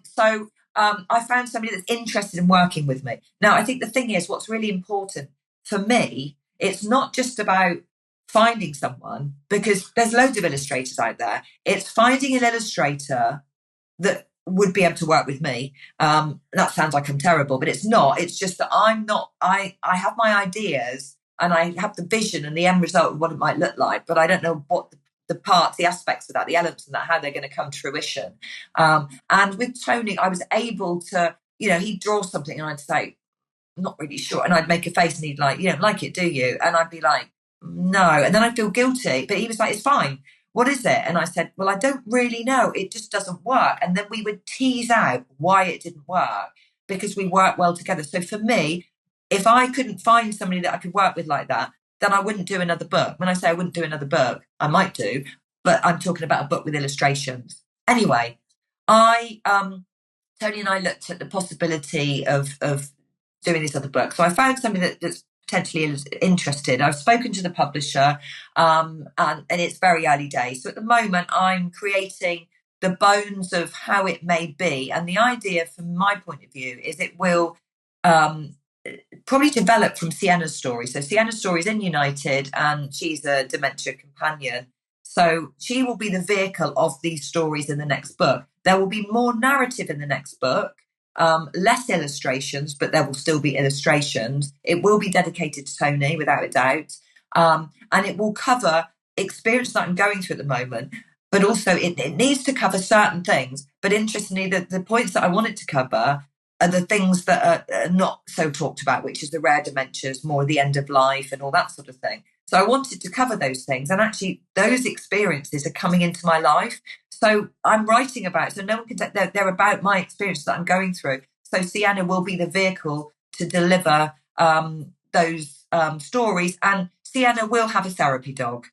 So I found somebody that's interested in working with me. Now, I think the thing is, what's really important for me, it's not just about finding someone, because there's loads of illustrators out there. It's finding an illustrator that would be able to work with me. That sounds like I'm terrible, but it's not. It's just that I have my ideas and I have the vision and the end result of what it might look like, but I don't know what the parts, the aspects of that, the elements of that, how they're going to come to fruition. And with Tony, I was able to, he'd draw something and I'd say, I'm not really sure. And I'd make a face and he'd like, you don't like it, do you? And I'd be like, no. And then I'd feel guilty. But he was like, it's fine. What is it? And I said, well, I don't really know. It just doesn't work. And then we would tease out why it didn't work because we work well together. So for me, if I couldn't find somebody that I could work with like that, then I wouldn't do another book. When I say I wouldn't do another book, I might do, but I'm talking about a book with illustrations. Anyway, Tony and I looked at the possibility of doing this other book. So I found somebody that's potentially interested. I've spoken to the publisher, and it's very early days. So at the moment, I'm creating the bones of how it may be. And the idea from my point of view is it will probably develop from Sienna's story. So Sienna's story is in United and she's a dementia companion. So she will be the vehicle of these stories in the next book. There will be more narrative in the next book, less illustrations, but there will still be illustrations. It will be dedicated to Tony, without a doubt. And it will cover experience that I'm going through at the moment, but also it needs to cover certain things. But interestingly, the points that I want it to cover are the things that are not so talked about, which is the rare dementias, more the end of life and all that sort of thing. So I wanted to cover those things. And actually, those experiences are coming into my life. So I'm writing about it. So no one can they're about my experiences that I'm going through. So Sienna will be the vehicle to deliver those stories. And Sienna will have a therapy dog.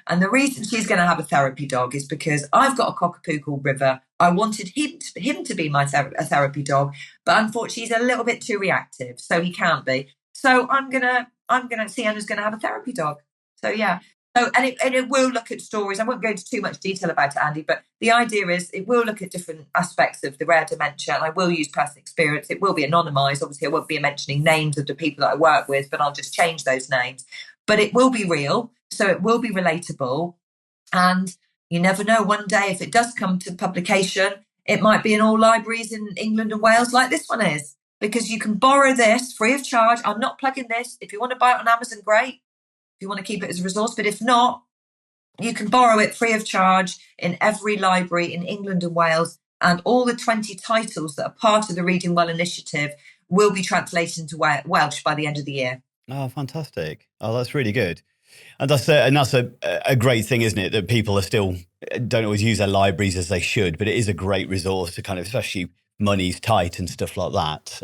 And the reason she's going to have a therapy dog is because I've got a cockapoo called River. I wanted him to be my therapy dog, but unfortunately he's a little bit too reactive, so he can't be. So Sienna's gonna have a therapy dog. So yeah. So and it will look at stories. I won't go into too much detail about it, Andy, but the idea is it will look at different aspects of the rare dementia, and I will use personal experience. It will be anonymised. Obviously, I won't be mentioning names of the people that I work with, but I'll just change those names. But it will be real. So it will be relatable. And you never know, one day if it does come to publication, it might be in all libraries in England and Wales like this one is, because you can borrow this free of charge. I'm not plugging this. If you want to buy it on Amazon, great. If you want to keep it as a resource, but if not, you can borrow it free of charge in every library in England and Wales. And all the 20 titles that are part of the Reading Well initiative will be translated into Welsh by the end of the year. Oh, fantastic. Oh, that's really good. And that's a great thing, isn't it? That people are still don't always use their libraries as they should, but it is a great resource to kind of, especially money's tight and stuff like that.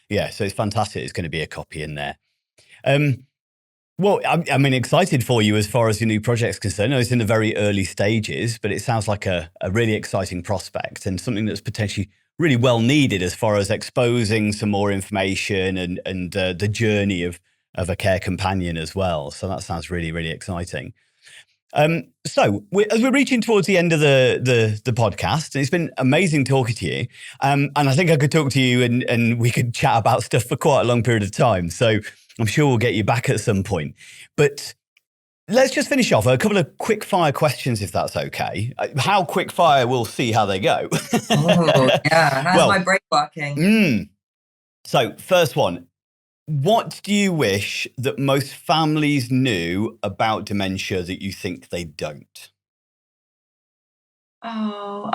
Yeah, so it's fantastic. It's going to be a copy in there. Well, I mean, excited for you as far as your new project's concerned. I know it's in the very early stages, but it sounds like a really exciting prospect and something that's potentially really well needed as far as exposing some more information and the journey of a care companion as well. So that sounds really, really exciting. So as we're reaching towards the end of the podcast, and it's been amazing talking to you. And I think I could talk to you and we could chat about stuff for quite a long period of time. So I'm sure we'll get you back at some point. But let's just finish off a couple of quick fire questions, if that's okay. How quick fire, we'll see how they go. Oh, yeah. How's my brain working? So first one, what do you wish that most families knew about dementia that you think they don't? Oh,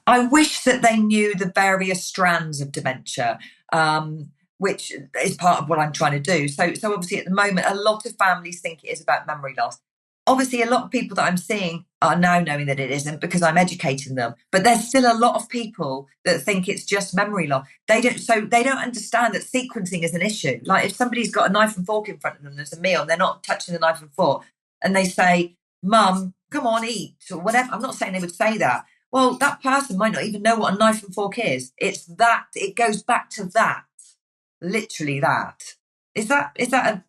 I wish that they knew the various strands of dementia, which is part of what I'm trying to do. So obviously at the moment, a lot of families think it is about memory loss. Obviously, a lot of people that I'm seeing are now knowing that it isn't because I'm educating them. But there's still a lot of people that think it's just memory loss. They don't understand that sequencing is an issue. Like if somebody's got a knife and fork in front of them, there's a meal, and they're not touching the knife and fork, and they say, "Mum, come on, eat," or whatever. I'm not saying they would say that. Well, that person might not even know what a knife and fork is. It's that, it goes back to that, literally that. Is that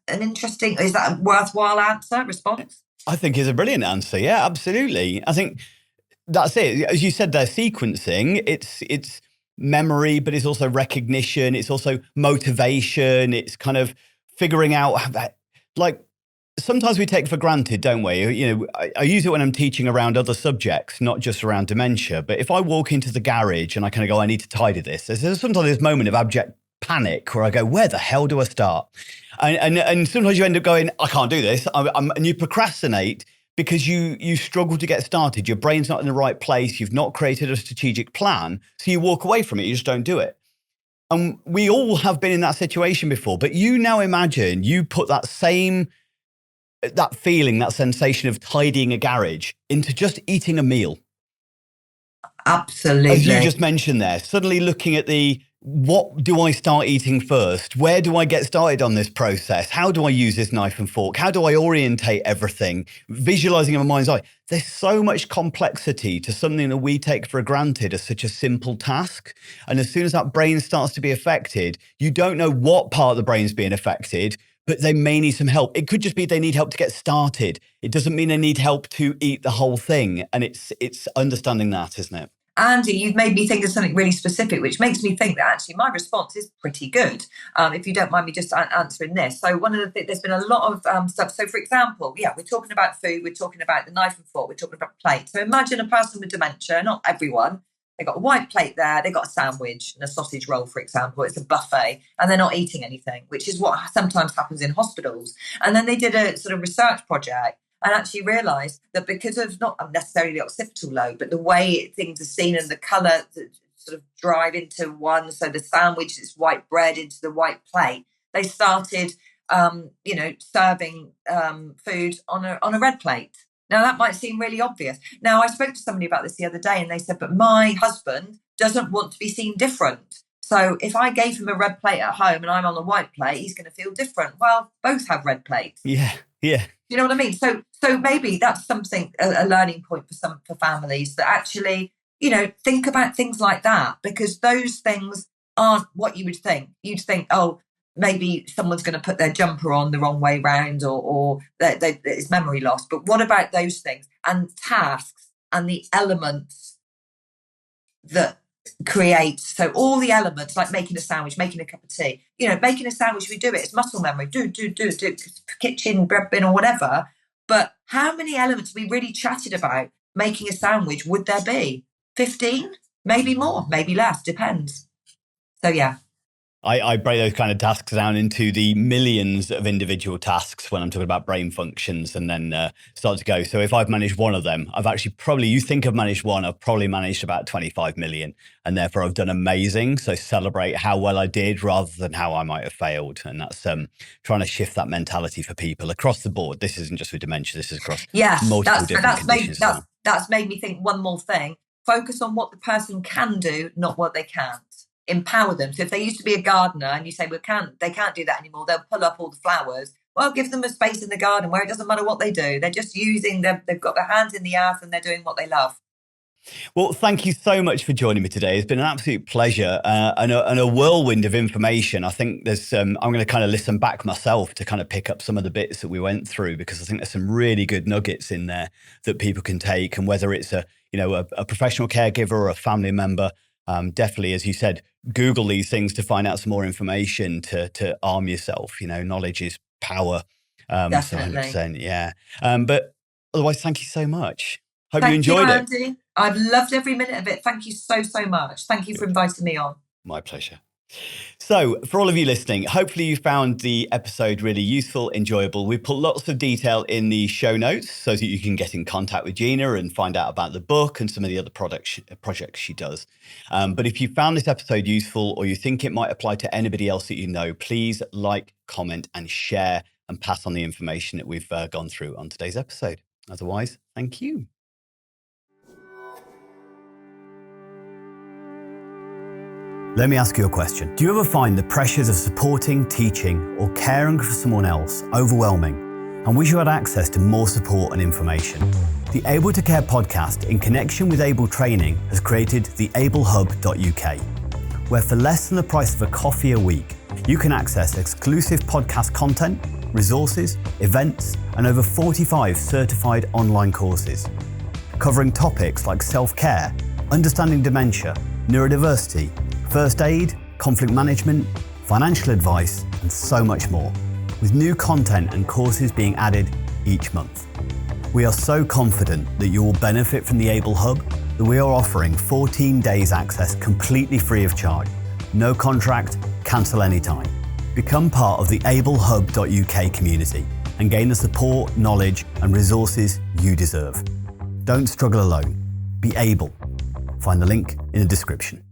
an interesting, is that a worthwhile response? I think it's a brilliant answer. Yeah, absolutely. I think that's it. As you said, they're sequencing. It's memory, but it's also recognition. It's also motivation. It's kind of figuring out how that, like, sometimes we take for granted, don't we? You know, I use it when I'm teaching around other subjects, not just around dementia. But if I walk into the garage and I kind of go, I need to tidy this, there's sometimes this moment of abject panic where I go, where the hell do I start? And sometimes you end up going, I can't do this. And you procrastinate because you struggle to get started. Your brain's not in the right place. You've not created a strategic plan. So you walk away from it. You just don't do it. And we all have been in that situation before. But you now imagine you put that feeling, that sensation of tidying a garage into just eating a meal. Absolutely. As you just mentioned there, suddenly looking at what do I start eating first? Where do I get started on this process? How do I use this knife and fork? How do I orientate everything? Visualizing in my mind's eye. There's so much complexity to something that we take for granted as such a simple task. And as soon as that brain starts to be affected, you don't know what part of the brain's being affected, but they may need some help. It could just be they need help to get started. It doesn't mean they need help to eat the whole thing. And it's understanding that, isn't it? Andy, you've made me think of something really specific, which makes me think that actually my response is pretty good. If you don't mind me just answering this. So one of the things, there's been a lot of stuff. So for example, yeah, we're talking about food, we're talking about the knife and fork, we're talking about plate. So imagine a person with dementia, not everyone. They've got a white plate there, they've got a sandwich and a sausage roll, for example. It's a buffet and they're not eating anything, which is what sometimes happens in hospitals. And then they did a sort of research project and actually realised that because of not necessarily the occipital lobe, but the way things are seen and the colour that sort of drive into one, so the sandwich is white bread into the white plate, they started, serving food on a red plate. Now, that might seem really obvious. Now, I spoke to somebody about this the other day and they said, but my husband doesn't want to be seen different. So if I gave him a red plate at home and I'm on the white plate, he's going to feel different. Well, both have red plates. Yeah. You know what I mean? So maybe that's something, a learning point for families that actually, think about things like that, because those things aren't what you would think. You'd think, oh, maybe someone's going to put their jumper on the wrong way round or it's memory loss. But what about those things and tasks and the elements that create? So all the elements, like making a sandwich, making a cup of tea, making a sandwich, we do it. It's muscle memory. Do, kitchen, bread bin or whatever. But how many elements we really chatted about making a sandwich would there be? 15? Maybe more, maybe less, depends. So, yeah. I break those kind of tasks down into the millions of individual tasks when I'm talking about brain functions, and then start to go. So if I've managed one of them, I've actually you think I've managed one, I've probably managed about 25 million. And therefore I've done amazing. So celebrate how well I did rather than how I might have failed. And that's trying to shift that mentality for people across the board. This isn't just with dementia, this is across multiple different conditions. That's made me think one more thing. Focus on what the person can do, not what they can't. Empower them. So if they used to be a gardener and you say, well, they can't do that anymore, they'll pull up all the flowers. Well, give them a space in the garden where it doesn't matter what they do. They're just they've got their hands in the earth and they're doing what they love. Well, thank you so much for joining me today. It's been an absolute pleasure and a whirlwind of information. I think I'm going to kind of listen back myself to kind of pick up some of the bits that we went through, because I think there's some really good nuggets in there that people can take. And whether it's a professional caregiver or a family member, definitely, as you said, Google these things to find out some more information to arm yourself. Knowledge is power. Definitely. 100%, yeah. But otherwise, thank you so much. Hope you enjoyed it. Andy. I've loved every minute of it. Thank you so much. Thank you for inviting me on. My pleasure. So for all of you listening, hopefully you found the episode really useful, enjoyable. We put lots of detail in the show notes so that you can get in contact with Gina and find out about the book and some of the other projects she does. But if you found this episode useful, or you think it might apply to anybody else that you know, please like, comment and share and pass on the information that we've gone through on today's episode. Otherwise, thank you. Let me ask you a question. Do you ever find the pressures of supporting, teaching, or caring for someone else overwhelming and wish you had access to more support and information? The Able to Care podcast, in connection with Able Training, has created the ablehub.uk, where for less than the price of a coffee a week, you can access exclusive podcast content, resources, events, and over 45 certified online courses, covering topics like self-care, understanding dementia, neurodiversity, first aid, conflict management, financial advice, and so much more, with new content and courses being added each month. We are so confident that you will benefit from the Able Hub that we are offering 14 days access completely free of charge. No contract, cancel anytime. Become part of the ablehub.uk community and gain the support, knowledge, and resources you deserve. Don't struggle alone. Be able. Find the link in the description.